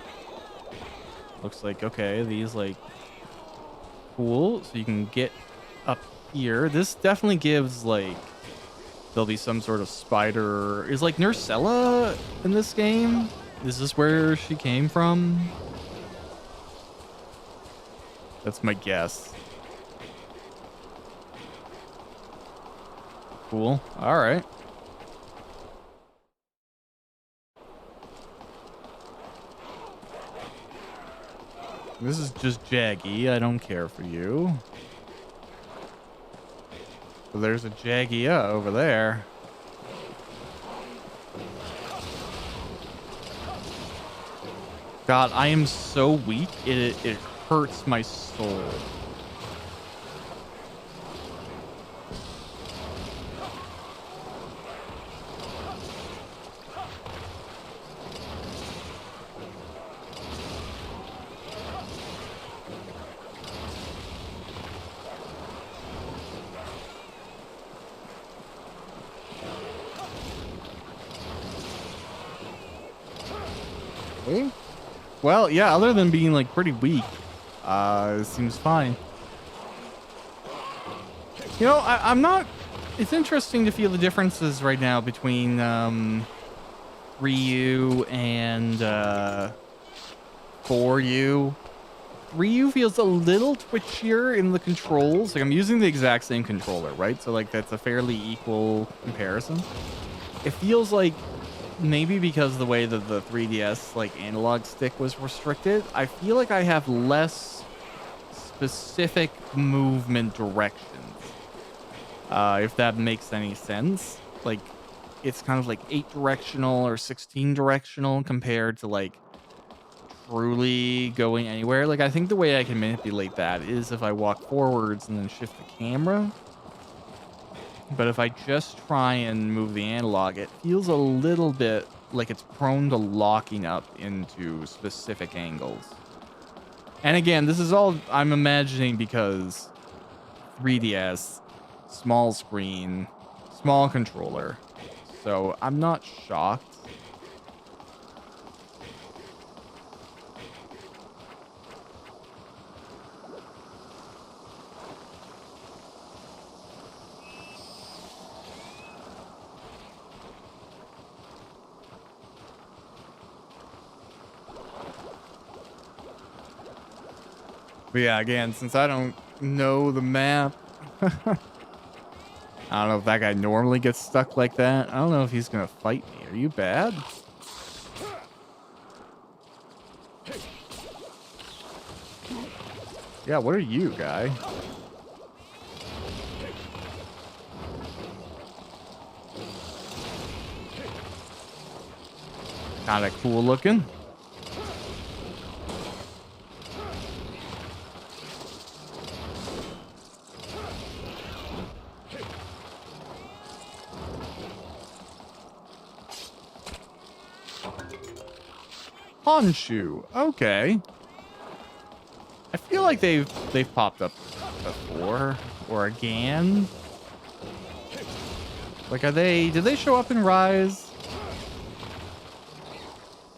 Looks like, okay, these, like, cool. So you can get up here. This definitely gives, like, there'll be some sort of spider. Is, like, Nursella in this game? Is this where she came from? That's my guess. Cool. All right. This is just Jaggy. I don't care for you. So there's a Jagia over there. God, I am so weak. It hurts my soul. Okay. Well, yeah, other than being, like, pretty weak, it seems fine. You know, I'm not... It's interesting to feel the differences right now between Ryu and Ryu. Ryu feels a little twitchier in the controls. Like, I'm using the exact same controller, right? So, like, that's a fairly equal comparison. It feels like maybe because of the way that the 3DS, like, analog stick was restricted, I feel like I have less specific movement directions. If that makes any sense. Like, it's kind of like 8 directional or 16 directional compared to, like, truly going anywhere. Like, I think the way I can manipulate that is if I walk forwards and then shift the camera. But if I just try and move the analog, it feels a little bit like it's prone to locking up into specific angles. And again, this is all I'm imagining because 3DS, small screen, small controller. So I'm not shocked. But yeah, again, since I don't know the map, I don't know if that guy normally gets stuck like that. I don't know if he's gonna fight me. Are you bad? Yeah, what are you, guy? Kinda cool looking. Honshu. Okay. I feel like they've popped up before or again. Like, did they show up in Rise?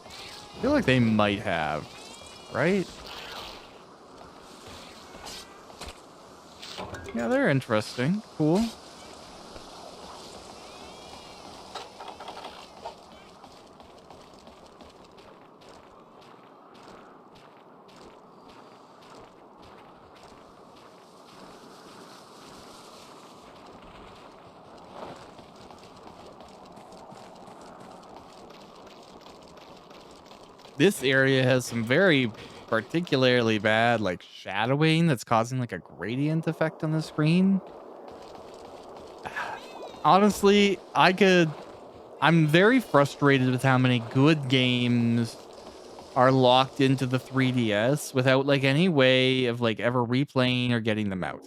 I feel like they might have, right? Yeah, they're interesting. Cool. This area has some very particularly bad, like, shadowing that's causing, like, a gradient effect on the screen. Honestly, I'm very frustrated with how many good games are locked into the 3DS without, like, any way of, like, ever replaying or getting them out.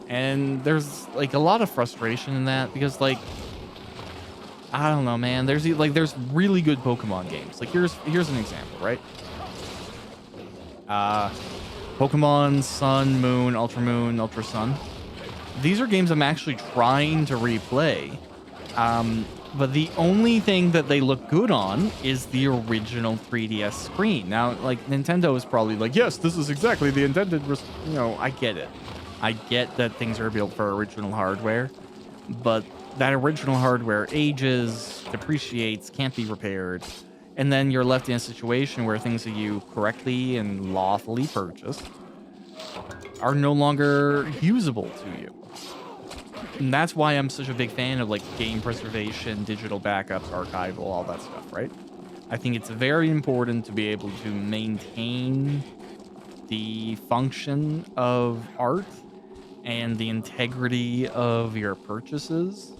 And there's, like, a lot of frustration in that because, like, I don't know, man. There's really good Pokemon games. Like, here's an example, right? Pokemon Sun, Moon, Ultra Moon, Ultra Sun. These are games I'm actually trying to replay. But the only thing that they look good on is the original 3DS screen. Now, like, Nintendo is probably like, yes, this is exactly the intended, I get it. I get that things are built for original hardware, but that original hardware ages, depreciates, can't be repaired, and then you're left in a situation where things that you correctly and lawfully purchased are no longer usable to you. And that's why I'm such a big fan of, like, game preservation, digital backups, archival, all that stuff, right? I think it's very important to be able to maintain the function of art and the integrity of your purchases.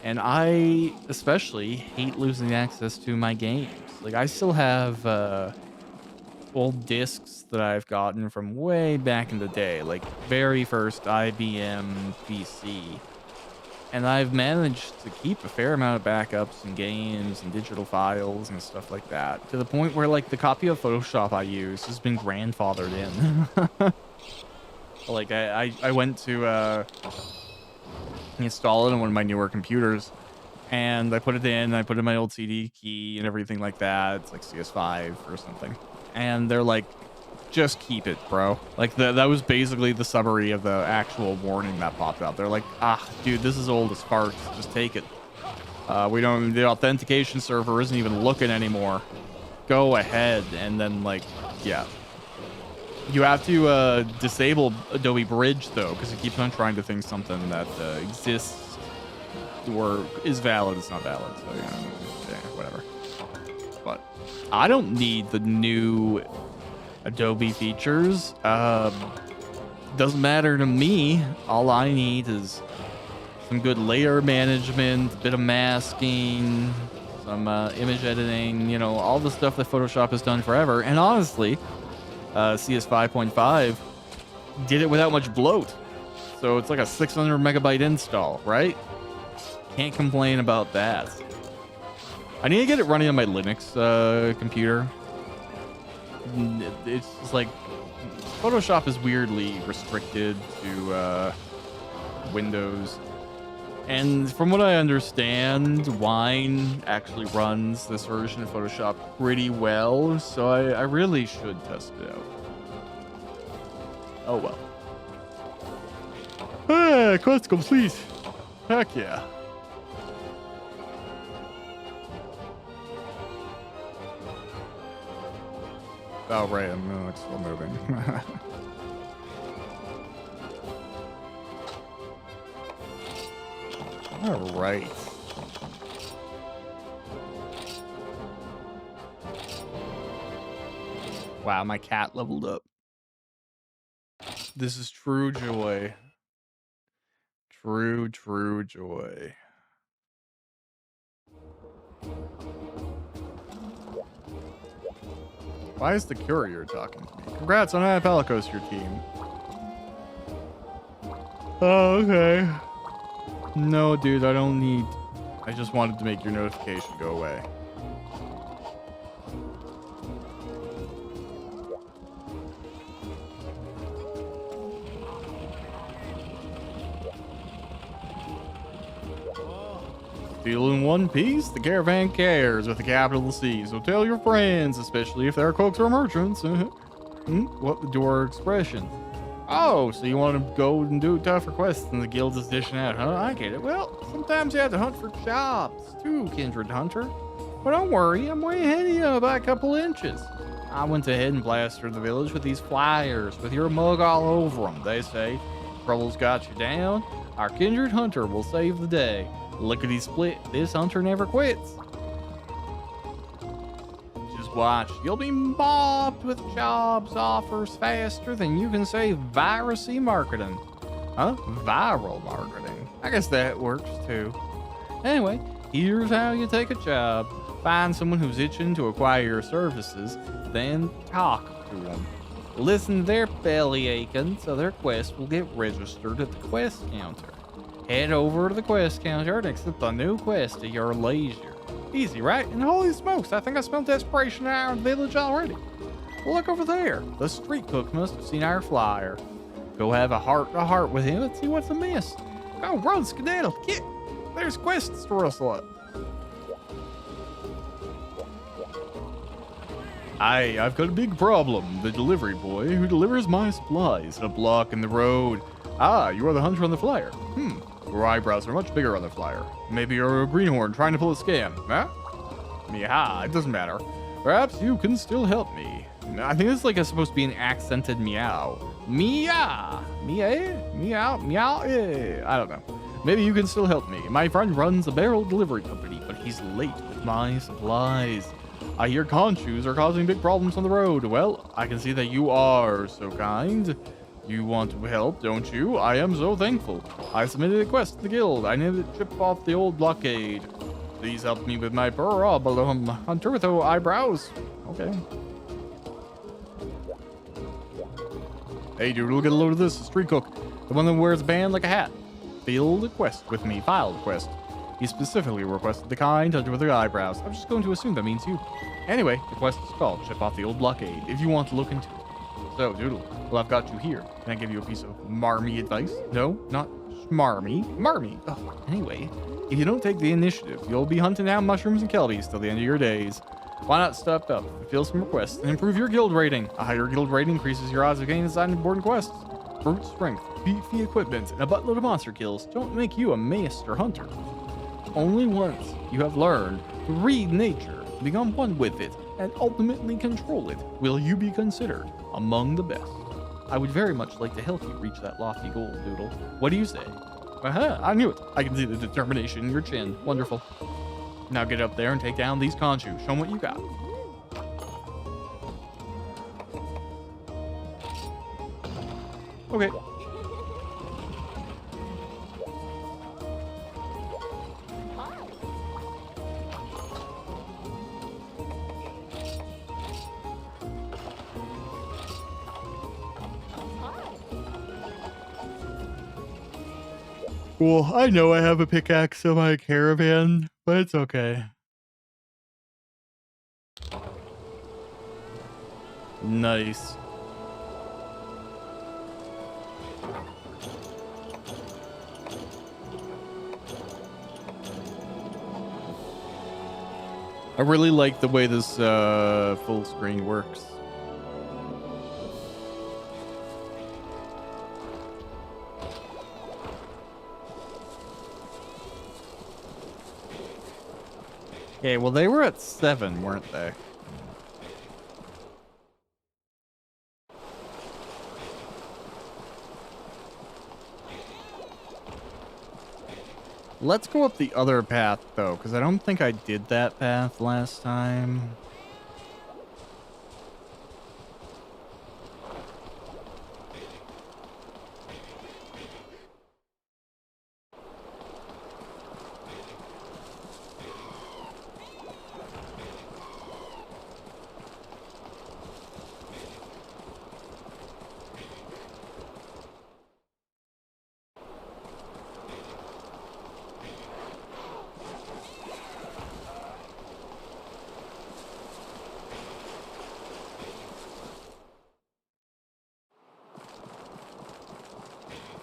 And I especially hate losing access to my games. Like, I still have old discs that I've gotten from way back in the day, like very first IBM PC. And I've managed to keep a fair amount of backups and games and digital files and stuff like that, to the point where, like, the copy of Photoshop I use has been grandfathered in. Like, I went to install it on one of my newer computers, and I put it in, I put in my old CD key and everything like that. It's like CS5 or something. And they're like, just keep it, bro. Like, that was basically the summary of the actual warning that popped up. They're like, dude, this is old as farts. Just take it. The authentication server isn't even looking anymore. Go ahead. And then, like, yeah. You have to disable Adobe Bridge, though, because it keeps on trying to think something that exists or is valid. It's not valid. So, yeah, whatever. But I don't need the new Adobe features. Doesn't matter to me. All I need is some good layer management, a bit of masking, some image editing, all the stuff that Photoshop has done forever. And honestly, CS 5.5 did it without much bloat. So it's like a 600 megabyte install, right? Can't complain about that. I need to get it running on my Linux computer. It's just like Photoshop is weirdly restricted to Windows. And from what I understand, Wine actually runs this version of Photoshop pretty well, so I really should test it out. Oh well. Ah, quest complete. Heck yeah. Oh, right. I'm like still moving. All right. Wow, my cat leveled up. This is true joy. True joy. Why is the courier talking to me? Congrats on Palicos, your team. Oh, okay. No, dude, I don't need... I just wanted to make your notification go away. Still in one piece, the caravan cares with a capital C. So tell your friends, especially if they're cooks or merchants. What the door expression? Oh, so you want to go and do tougher quests than the guild is dishing out, huh? I get it. Well, sometimes you have to hunt for jobs too, kindred hunter. But don't worry, I'm way ahead of you by a couple inches. I went ahead and plastered the village with these flyers with your mug all over them. They say, trouble's got you down, our kindred hunter will save the day. Lickety split, this hunter never quits. Just watch, you'll be mobbed with jobs offers faster than you can say virusy marketing. Huh? Viral marketing. I guess that works too. Anyway, here's how you take a job. Find someone who's itching to acquire your services, then talk to them. Listen to their belly aching so their quest will get registered at the quest counter. Head over to the quest counter and accept a new quest at your leisure. Easy, right? And holy smokes, I think I smelled desperation in our village already. Well, look over there. The street cook must have seen our flyer. Go have a heart-to-heart with him and see what's amiss. Go, run, skedaddle, get. There's quests to rustle up. I've got a big problem. The delivery boy who delivers my supplies is a block in the road. Ah, you are the hunter on the flyer. Your eyebrows are much bigger on the flyer. Maybe you're a greenhorn trying to pull a scam, huh? Yeah, it doesn't matter. Perhaps you can still help me. I think it's like supposed to be an accented meow. Meow, meow, meow, meow. I don't know. Maybe you can still help me. My friend runs a barrel delivery company, but he's late with my supplies. I hear conchoos are causing big problems on the road. Well, I can see that you are so kind. You want to help, don't you? I am so thankful. I submitted a quest to the guild. I need to chip off the old blockade. Please help me with my problem, hunter with eyebrows. Okay. Hey, dude, look at a load of this. Street cook. The one that wears a band like a hat. Filled a quest with me. Filed a quest. He specifically requested the kind hunter with the eyebrows. I'm just going to assume that means you. Anyway, the quest is called Chip Off the Old Blockade, if you want to look into it. So, Doodle, well, I've got you here. Can I give you a piece of marmy advice? No, not schmarmy. Marmy. Oh, anyway, if you don't take the initiative, you'll be hunting down mushrooms and kelbies till the end of your days. Why not step up, fulfill some requests, and improve your guild rating? A higher guild rating increases your odds of getting assigned important quests. Brute strength, beefy equipment, and a buttload of monster kills don't make you a master hunter. Only once you have learned to read nature, become one with it, and ultimately control it, will you be considered among the best. I would very much like to help you reach that lofty goal, Doodle. What do you say? I knew it. I can see the determination in your chin. Wonderful. Now get up there and take down these conchoos. Show them what you got. Okay. Cool. I know I have a pickaxe in my caravan, but it's okay. Nice. I really like the way this full screen works. Okay, well, they were at 7, weren't they? Let's go up the other path, though, because I don't think I did that path last time.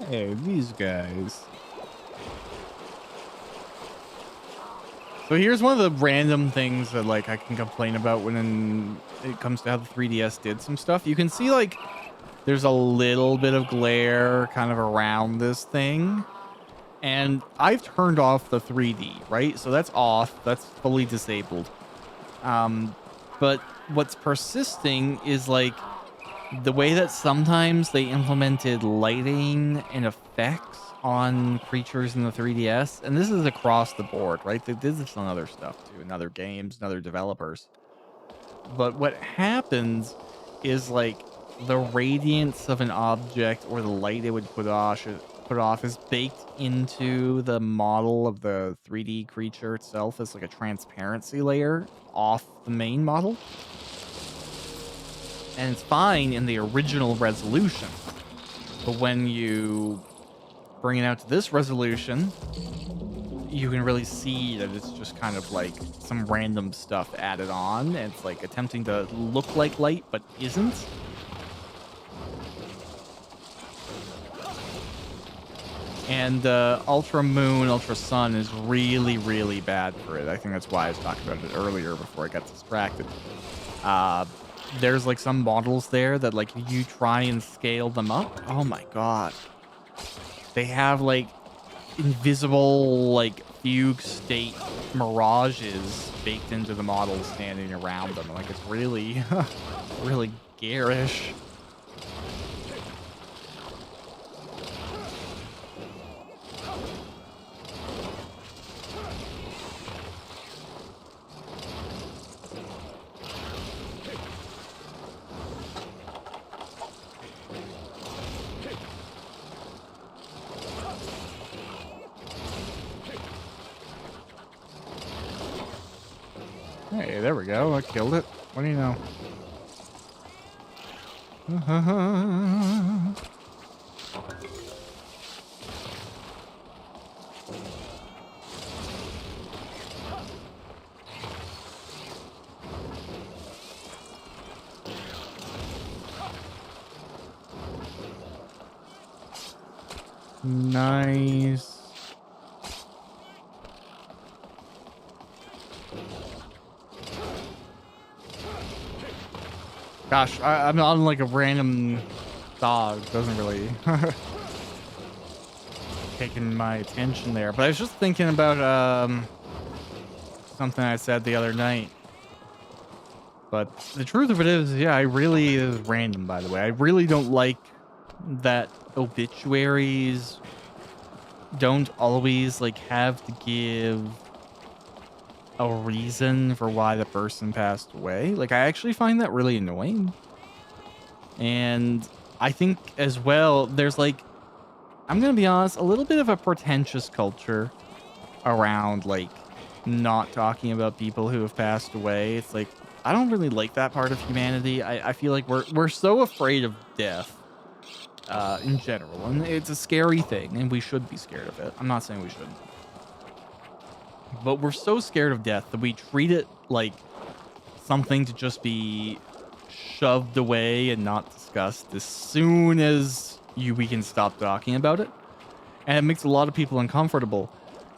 Hey, these guys. So here's one of the random things that like I can complain about when it comes to how the 3DS did some stuff. You can see like there's a little bit of glare kind of around this thing. And I've turned off the 3D, right? So that's off. That's fully disabled. But what's persisting is like the way that sometimes they implemented lighting and effects on creatures in the 3DS, and this is across the board, right? They did this on other stuff too, in other games and other developers. But what happens is like the radiance of an object or the light it would put off is baked into the model of the 3D creature itself as like a transparency layer off the main model. And it's fine in the original resolution. But when you bring it out to this resolution, you can really see that it's just kind of like some random stuff added on. And it's like attempting to look like light, but isn't. And Ultra Moon, Ultra Sun is really, really bad for it. I think that's why I was talking about it earlier before I got distracted. There's like some models there that like you try and scale them up. Oh my god. They have like invisible like fugue state mirages baked into the models standing around them. Like it's really, really garish. Hey, there we go. I killed it. What do you know? Nice. Gosh, I'm on like a random dog. Doesn't really taking my attention there. But I was just thinking about something I said the other night. But the truth of it is, yeah, I really is random. By the way, I really don't like that obituaries don't always like have to give a reason for why the person passed away. Like, I actually find that really annoying. And I think as well, there's like, I'm gonna be honest, a little bit of a pretentious culture around like not talking about people who have passed away. It's like, I don't really like that part of humanity. I feel like we're so afraid of death in general, and it's a scary thing, and we should be scared of it. I'm not saying we shouldn't. But we're so scared of death that we treat it like something to just be shoved away and not discussed as soon as we can stop talking about it. And it makes a lot of people uncomfortable.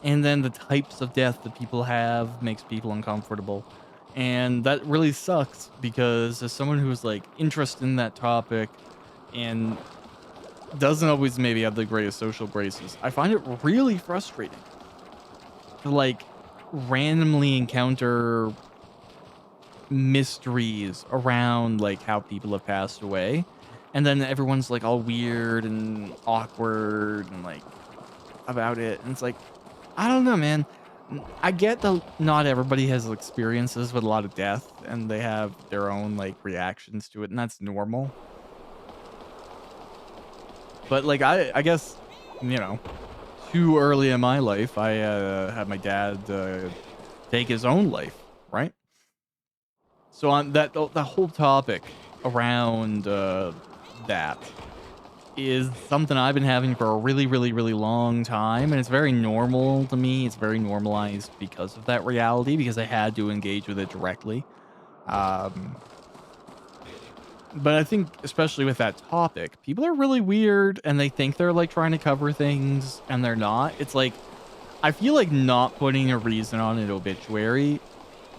And then the types of death that people have makes people uncomfortable. And that really sucks because as someone who's like interested in that topic and doesn't always maybe have the greatest social graces, I find it really frustrating to like randomly encounter mysteries around like how people have passed away, and then everyone's like all weird and awkward and like about it, and it's like,
I don't know, man. I get that not everybody has experiences with a lot of death and they have their own like reactions to it, and that's normal. But like I guess, you know, too early in my life, I had my dad take his own life, right? So on that the whole topic around that is something I've been having for a really, really, really long time, and it's very normal to me. It's very normalized because of that reality, because I had to engage with it directly. Um, but I think, especially with that topic, people are really weird, and they think they're like trying to cover things, and they're not. It's like I feel like not putting a reason on an obituary,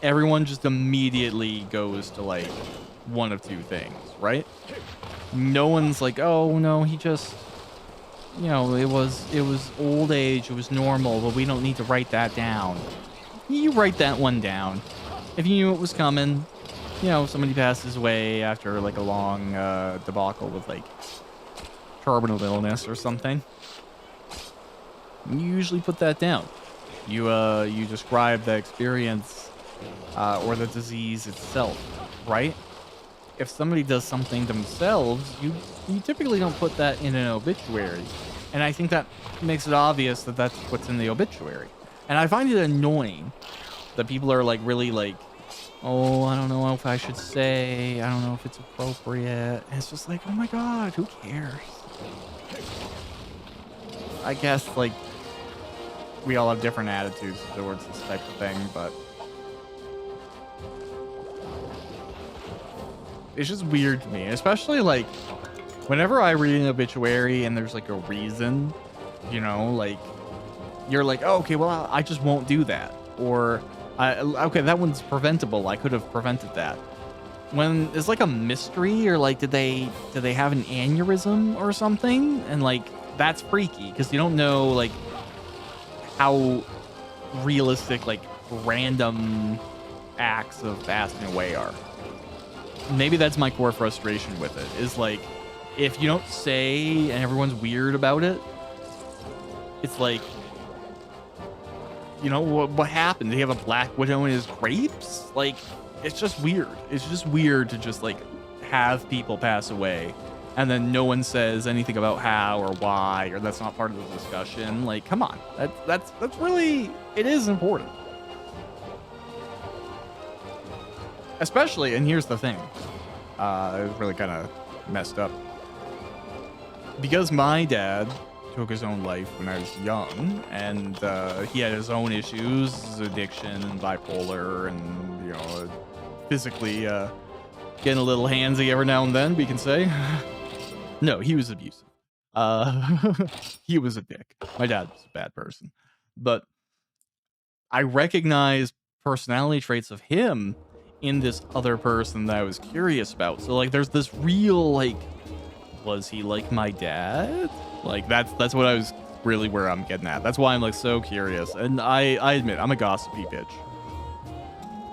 everyone just immediately goes to like one of two things, right? No one's like, oh no, he just, you know, it was old age, it was normal, but we don't need to write that down. You write that one down. If you knew it was coming, you know, somebody passes away after like a long debacle with like terminal illness or something, you usually put that down. You describe the experience or the disease itself, right? If somebody does something themselves, you typically don't put that in an obituary. And I think that makes it obvious that that's what's in the obituary. And I find it annoying that people are like really like, oh, I don't know if I should say, I don't know if it's appropriate. And it's just like, oh my God, who cares? I guess like we all have different attitudes towards this type of thing, but it's just weird to me, especially like whenever I read an obituary and there's like a reason, you know, like you're like, oh, okay, well, I just won't do that. Or, okay, that one's preventable. I could have prevented that. When it's like a mystery, or like, did they have an aneurysm or something? And like, that's freaky because you don't know like how realistic like random acts of passing away are. Maybe that's my core frustration with it, is like, if you don't say and everyone's weird about it, it's like, you know, what happened? Did he have a black widow in his grapes? Like, it's just weird. It's just weird to just like have people pass away and then no one says anything about how or why, or that's not part of the discussion. Like, come on, that's really, it is important. Especially, and here's the thing, it was really kind of messed up. Because my dad took his own life when I was young, and he had his own issues, addiction and bipolar, and, you know, physically getting a little handsy every now and then, we can say. No, he was abusive. He was a dick. My dad was a bad person. But I recognized personality traits of him in this other person that I was curious about. So like there's this real like, was he like my dad? Like that's what I was really where I'm getting at. That's why I'm like so curious. And I admit I'm a gossipy bitch.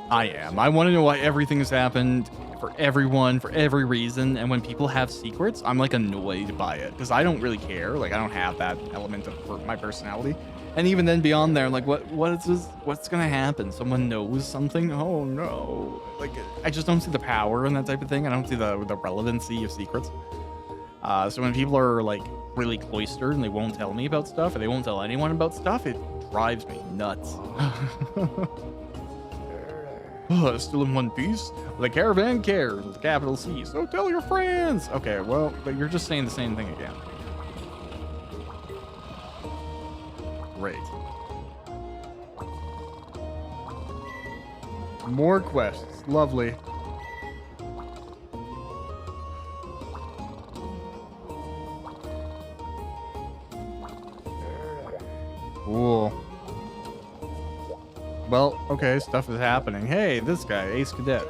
I am. I want to know why everything has happened for everyone for every reason. And when people have secrets, I'm like annoyed by it because I don't really care. Like I don't have that element of my personality. And even then beyond there, like what's gonna happen? Someone knows something? Oh no. Like I just don't see the power in that type of thing. I don't see the relevancy of secrets. So when people are like really cloistered and they won't tell me about stuff, or they won't tell anyone about stuff, it drives me nuts. Still in one piece? The caravan cares with a capital C. So tell your friends. Okay, well, but you're just saying the same thing again. Great. More quests. Lovely. Cool. Well, okay, stuff is happening. Hey, this guy, Ace Cadet.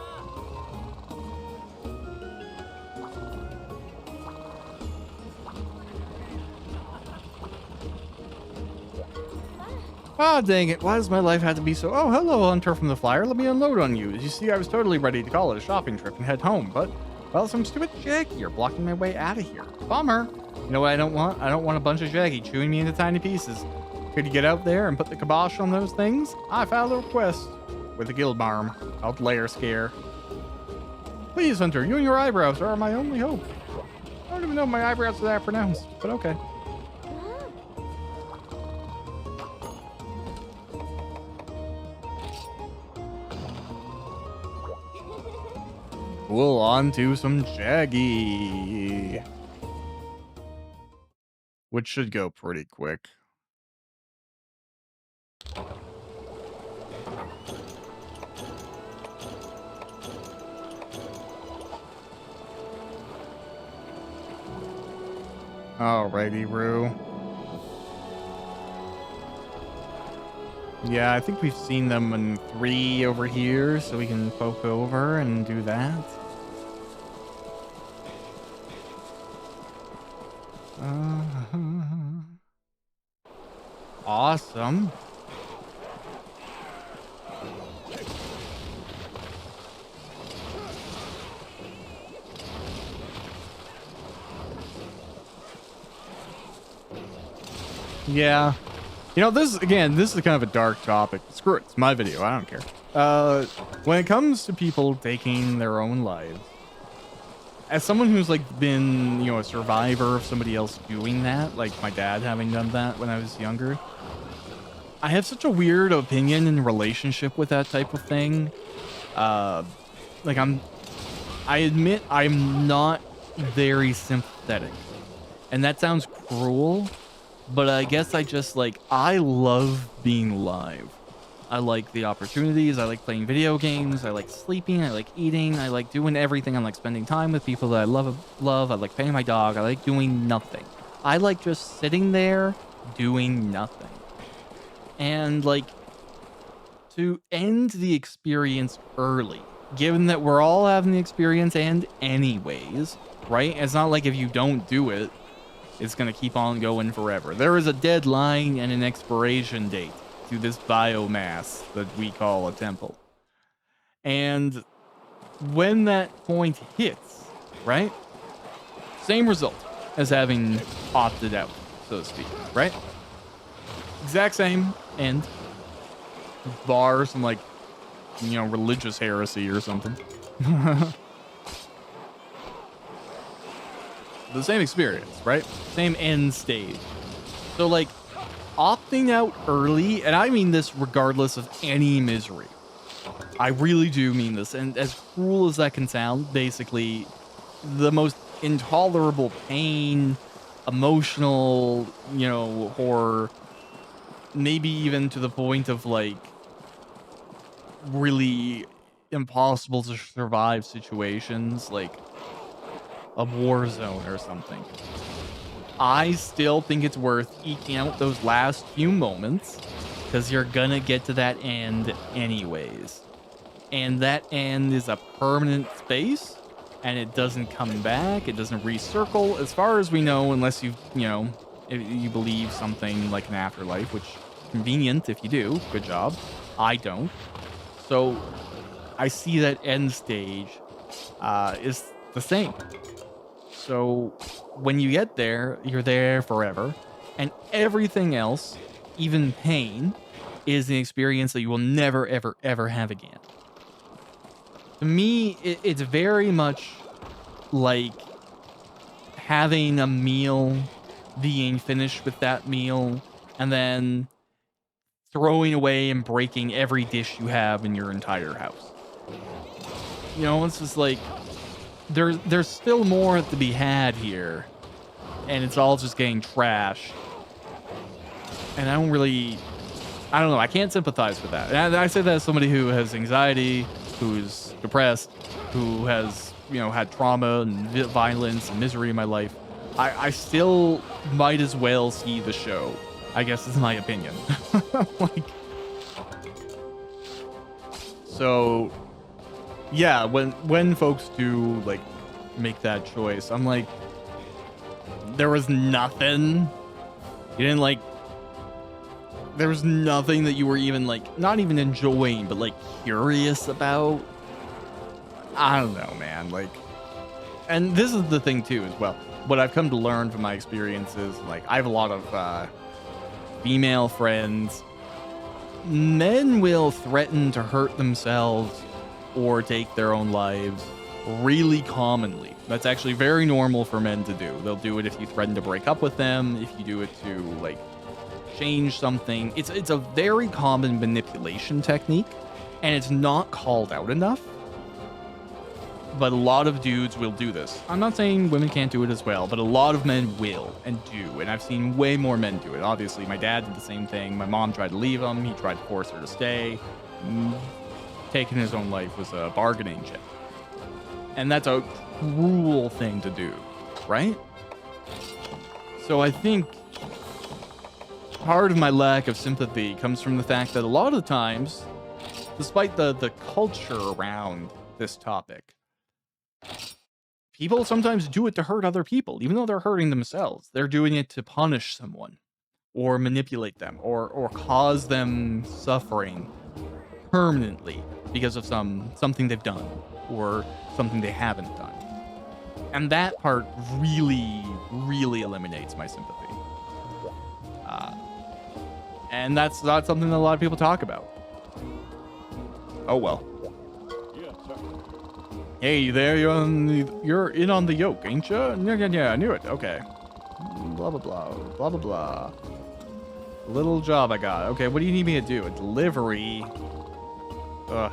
Ah, dang it. Why does my life have to be so... Oh, hello, Hunter from the Flyer. Let me unload on you. As you see, I was totally ready to call it a shopping trip and head home, but... Well, some stupid Jackie are blocking my way out of here. Bummer. You know what I don't want? I don't want a bunch of Jackie chewing me into tiny pieces. Could you get out there and put the kibosh on those things? I filed a request with the guild barm called Lair Scare. Please, Hunter, you and your eyebrows are my only hope. I don't even know if my eyebrows are that pronounced, but okay. Cool, on to some Jaggy. Which should go pretty quick. Alrighty, Roo. Yeah, I think we've seen them in 3 over here, so we can poke over and do that. Awesome. Yeah. You know, this is kind of a dark topic. Screw it. It's my video. I don't care. When it comes to people taking their own lives, as someone who's like been, a survivor of somebody else doing that, like my dad having done that when I was younger, I have such a weird opinion and relationship with that type of thing. I admit I'm not very sympathetic, and that sounds cruel, but I guess I love being live. I like the opportunities. I like playing video games. I like sleeping. I like eating. I like doing everything. I like spending time with people that I love. I like petting my dog. I like doing nothing. I like just sitting there doing nothing. And to end the experience early, given that we're all having the experience and anyways, right? It's not like if you don't do it, it's going to keep on going forever. There is a deadline and an expiration date to this biomass that we call a temple. And when that point hits, right? Same result as having opted out, so to speak, right? Exact same end. Bar some religious heresy or something. The same experience, right? Same end stage. So opting out early, and I mean this regardless of any misery. I really do mean this, and as cruel as that can sound, basically the most intolerable pain, emotional, horror, maybe even to the point of really impossible to survive situations, like a war zone or something. I still think it's worth eking out those last few moments, because you're gonna get to that end anyways. And that end is a permanent space, and it doesn't come back, it doesn't recircle, as far as we know, unless if you believe something like an afterlife, which convenient if you do, good job. I don't. So I see that end stage is the same. So when you get there, you're there forever, and everything else, even pain, is an experience that you will never, ever, ever have again. To me, it's very much like having a meal, being finished with that meal, and then throwing away and breaking every dish you have in your entire house. It's just there's still more to be had here, and it's all just getting trash. And I don't know, I can't sympathize with that. And I say that as somebody who has anxiety, who's depressed, who has, had trauma and violence and misery in my life. I still might as well see the show, I guess is my opinion. So yeah, when folks do make that choice, I'm like, there was nothing. You didn't there was nothing that you were even not even enjoying, but curious about. I don't know, man. And this is the thing too, as well. What I've come to learn from my experiences, I have a lot of female friends, men will threaten to hurt themselves or take their own lives really commonly. That's actually very normal for men to do. They'll do it if you threaten to break up with them, if you do it to like change something. It's a very common manipulation technique, and it's not called out enough. But a lot of dudes will do this. I'm not saying women can't do it as well, but a lot of men will and do. And I've seen way more men do it. Obviously, my dad did the same thing. My mom tried to leave him. He tried to force her to stay. Taking his own life was a bargaining chip. And that's a cruel thing to do, right? So I think part of my lack of sympathy comes from the fact that a lot of the times, despite the culture around this topic, people sometimes do it to hurt other people, even though they're hurting themselves. They're doing it to punish someone or manipulate them or cause them suffering permanently because of something they've done or something they haven't done. And that part really, really eliminates my sympathy. And that's not something that a lot of people talk about. Oh well. Hey, you there? You're in on the yoke, ain't you? Yeah, I knew it. Okay. Blah, blah, blah. Blah, blah, blah. Little job I got. Okay, what do you need me to do? A delivery? Ugh.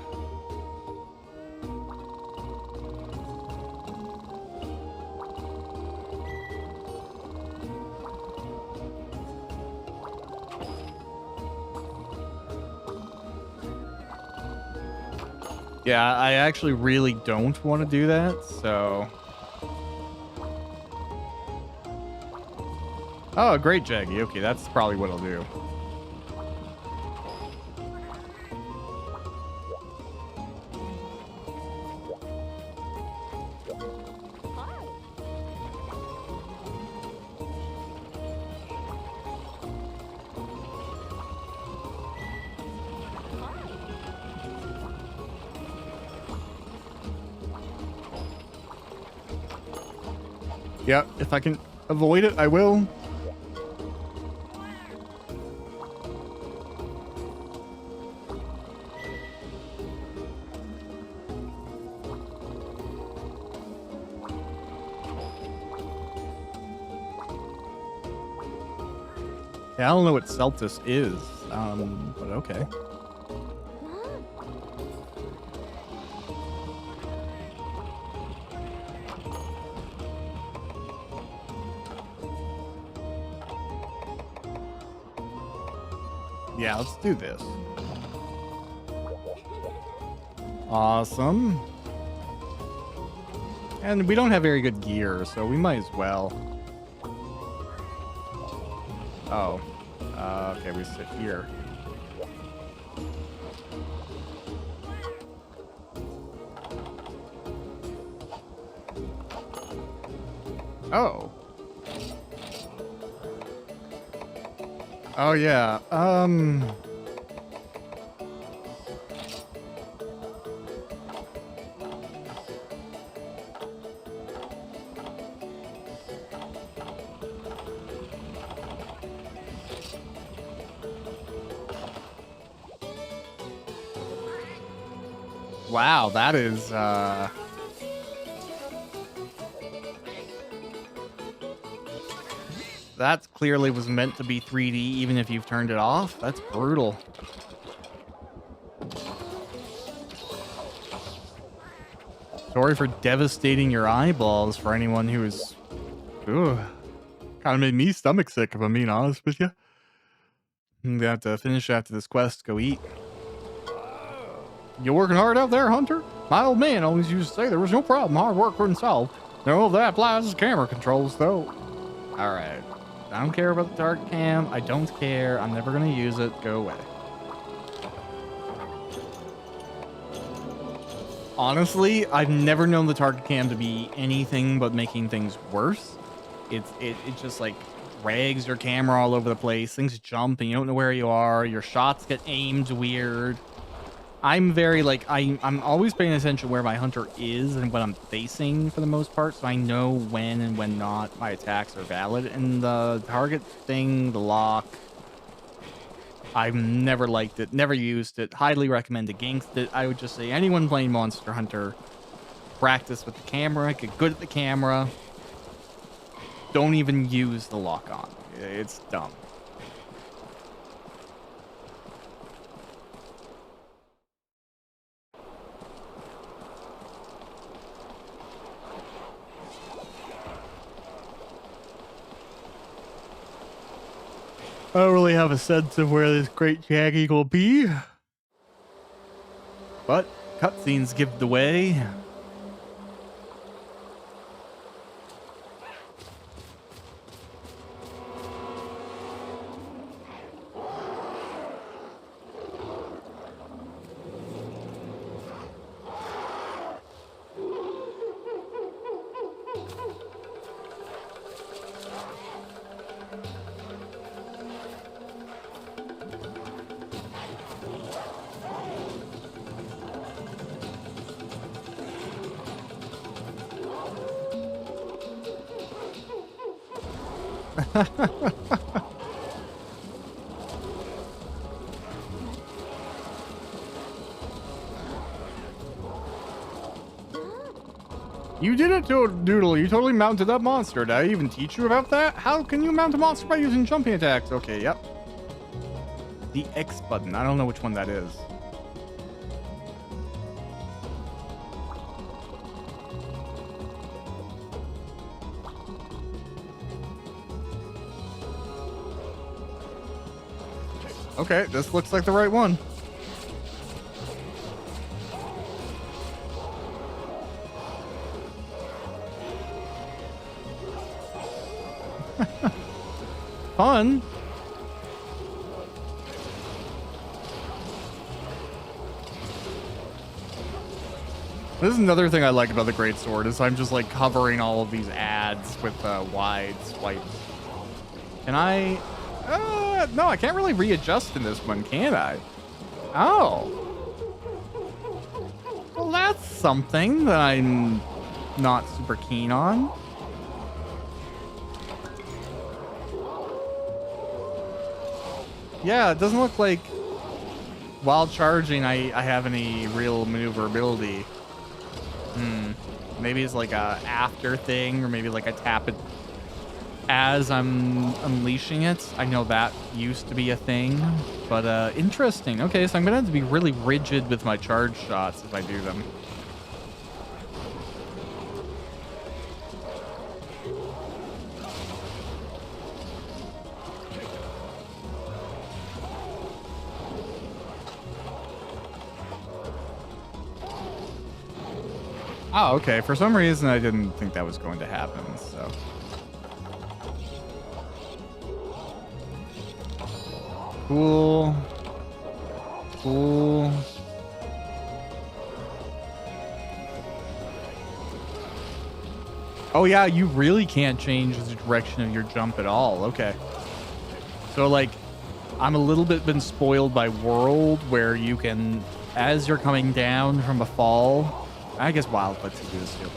Yeah, I actually really don't want to do that, so... Oh, great, Jaggy. Okay, that's probably what I'll do. Yeah, if I can avoid it, I will. Yeah, I don't know what Celtis is, but okay. Yeah, let's do this. Awesome. And we don't have very good gear, so we might as well. Oh. Okay, we sit here. Oh. Oh, yeah. Wow, that is, that clearly was meant to be 3D, even if you've turned it off. That's brutal. Sorry for devastating your eyeballs for anyone who is... Ooh. Kind of made me stomach sick, if I'm being honest with you. I'm gonna have to finish after this quest, go eat. You working hard out there, Hunter? My old man always used to say there was no problem hard work couldn't solve. No, that applies to camera controls, though. Alright. I don't care about the target cam. I don't care. I'm never going to use it. Go away. Honestly, I've never known the target cam to be anything but making things worse. It just like drags your camera all over the place. Things jump and you don't know where you are. Your shots get aimed weird. I'm very like, I'm always paying attention where my hunter is and what I'm facing for the most part, so I know when and when not my attacks are valid. And the target thing, the lock, I've never liked it, never used it, highly recommend against it. I would just say anyone playing Monster Hunter, practice with the camera, get good at the camera. Don't even use the lock-on. It's dumb. I don't really have a sense of where this great Shaggy will be. But cutscenes give the way. You did it, Doodle. You totally mounted that monster. Did I even teach you about that? How can you mount a monster by using jumping attacks? Okay, yep. The X button. I don't know which one that is. Okay, this looks like the right one. Fun. This is another thing I like about the Greatsword is I'm just like covering all of these ads with wide swipes. Can I? No, I can't really readjust in this one, can I? Oh. Well, that's something that I'm not super keen on. Yeah, it doesn't look like while charging I have any real maneuverability. Maybe it's like a after thing, or maybe like I tap it as I'm unleashing it. I know that used to be a thing, but interesting. Okay, so I'm gonna have to be really rigid with my charge shots if I do them. Oh, okay. For some reason, I didn't think that was going to happen, so. Cool. Cool. Oh, yeah, you really can't change the direction of your jump at all. Okay. So, like, I'm a little bit been spoiled by World, where you can, as you're coming down from a fall, I guess Wild lets you do this too.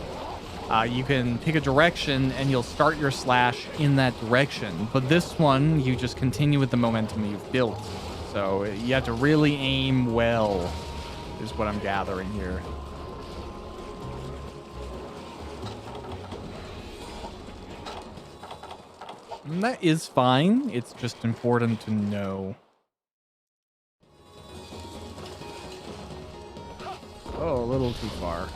You can pick a direction and you'll start your slash in that direction. But this one, you just continue with the momentum you've built. So you have to really aim well, is what I'm gathering here. And that is fine. It's just important to know. Oh, a little too far.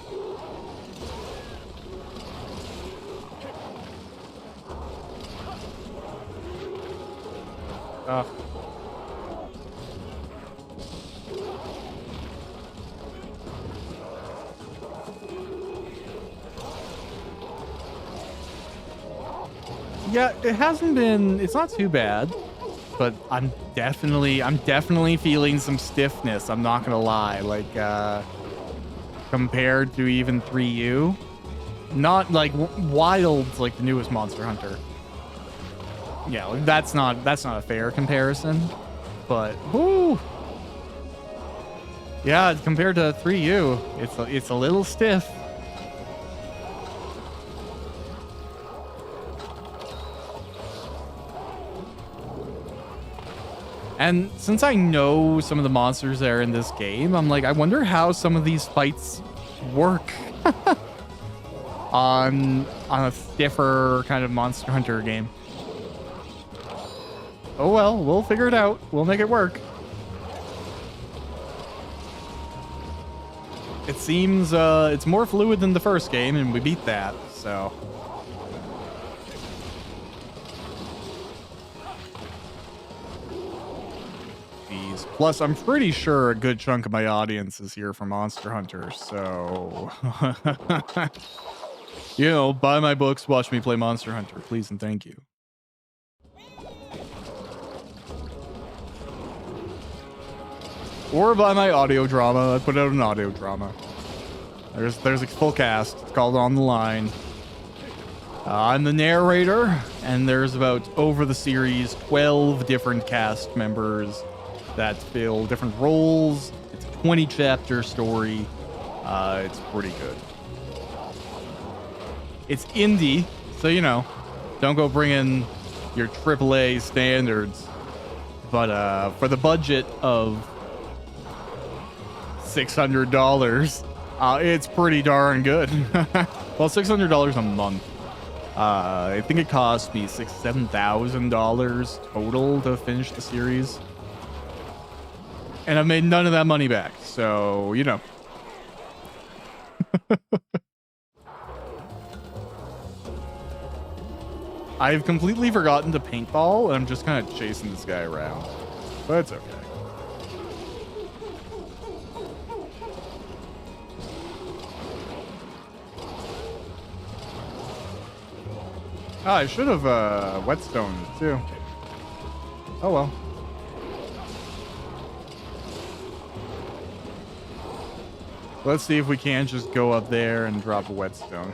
Yeah, it hasn't been, it's not too bad, but I'm definitely feeling some stiffness. I'm not gonna lie. Like, compared to even 3U, not like Wild's like the newest Monster Hunter. Yeah, like, that's not a fair comparison, but whoo, yeah, compared to 3U, it's a little stiff. And since I know some of the monsters that are in this game, I'm like, I wonder how some of these fights work on a stiffer kind of Monster Hunter game. Oh well, we'll figure it out. We'll make it work. It seems it's more fluid than the first game, and we beat that, so. Jeez. Plus, I'm pretty sure a good chunk of my audience is here for Monster Hunter, so. You know, buy my books, watch me play Monster Hunter, please and thank you. Or buy my audio drama. I put out an audio drama. There's a full cast. It's called On the Line. I'm the narrator, and there's about, over the series, 12 different cast members that fill different roles. It's a 20-chapter story. It's pretty good. It's indie, so, you know, don't go bringing your AAA standards. But for the budget of $600, it's pretty darn good. Well, $600 a month. I think it cost me $7,000 total to finish the series, and I've made none of that money back. So, you know. I've completely forgotten to paintball, and I'm just kind of chasing this guy around, but it's okay. Oh, I should have whetstone too. Oh well. Let's see if we can just go up there and drop a whetstone.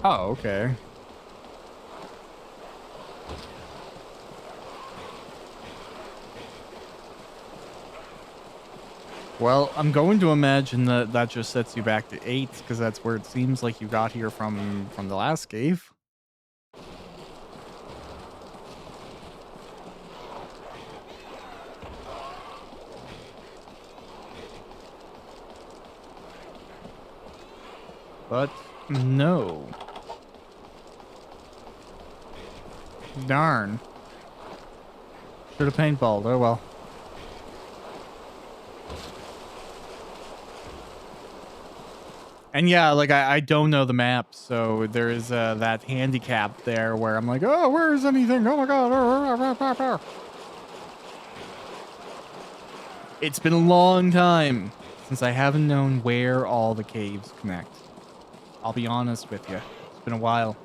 Oh, okay. Well, I'm going to imagine that that just sets you back to 8, because that's where it seems like you got here from the last cave. But no. Darn. Should have paintballed. Oh well. And yeah, like I don't know the map, so there is that handicap there where I'm like, oh, where is anything? Oh my god. It's been a long time since I haven't known where all the caves connect. I'll be honest with you. It's been a while.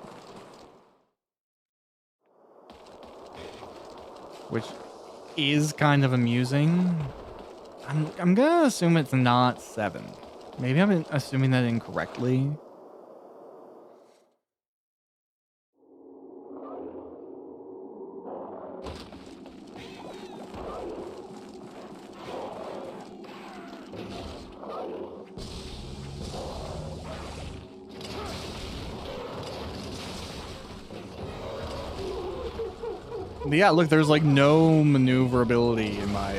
Which is kind of amusing. I'm gonna assume it's not 7. Maybe I'm assuming that incorrectly. But yeah, look, there's like no maneuverability in my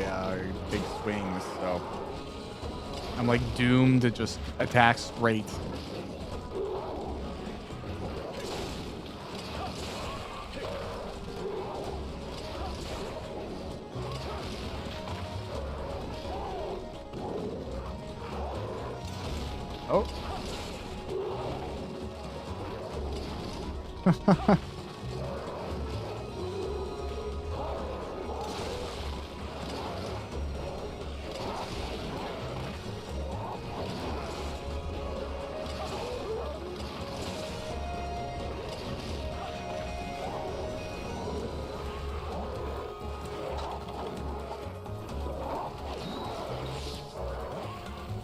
big swings, so I'm like doomed to just attack straight. Oh.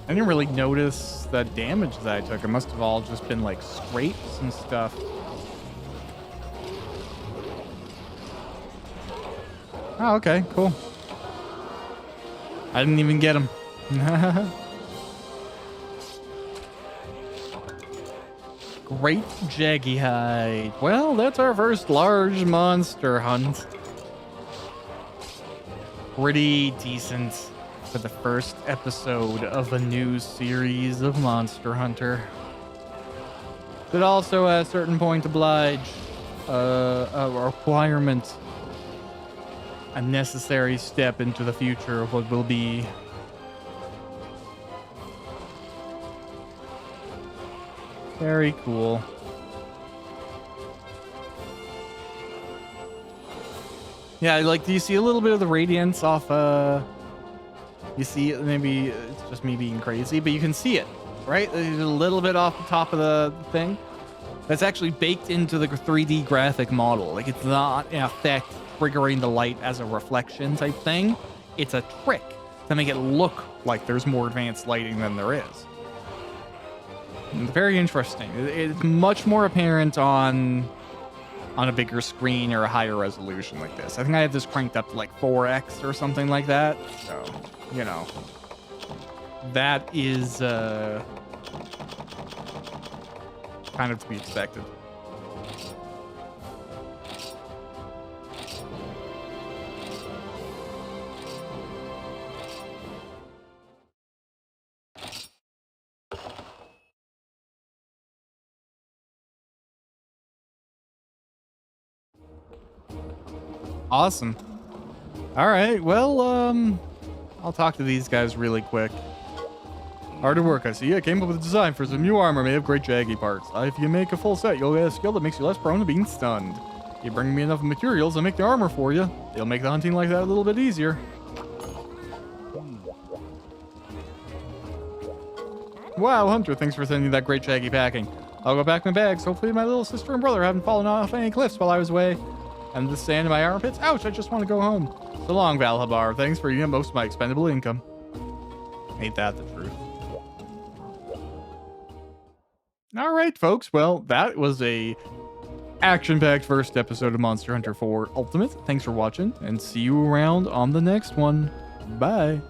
I didn't really notice the damage that I took. It must have all just been like scrapes and stuff. Oh, okay, cool. I didn't even get him. Great Jaggy hide. Well, that's our first large monster hunt. Pretty decent for the first episode of a new series of Monster Hunter. But also at a certain point oblige a requirement, a necessary step into the future of what will be. Very cool. Yeah, like, do you see a little bit of the radiance off, you see, maybe it's just me being crazy, but you can see it, right? There's a little bit off the top of the thing. That's actually baked into the 3D graphic model. Like, it's not, in effect, triggering the light as a reflection type thing. It's a trick to make it look like there's more advanced lighting than there is. Very interesting. It's much more apparent on a bigger screen or a higher resolution like this. I think I have this cranked up to like 4x or something like that. So, you know, that is kind of to be expected. Awesome. All right. Well, I'll talk to these guys really quick. Hard at work, I see. I came up with a design for some new armor made of great jaggy parts. If you make a full set, you'll get a skill that makes you less prone to being stunned. You bring me enough materials, I'll make the armor for you. It'll make the hunting like that a little bit easier. Wow, Hunter, thanks for sending that great jaggy packing. I'll go pack my bags. Hopefully my little sister and brother haven't fallen off any cliffs while I was away. And the sand in my armpits? Ouch, I just want to go home. So long, Valhabar. Thanks for eating most of my expendable income. Ain't that the truth? All right, folks. Well, that was a action-packed first episode of Monster Hunter 4 Ultimate. Thanks for watching, and see you around on the next one. Bye.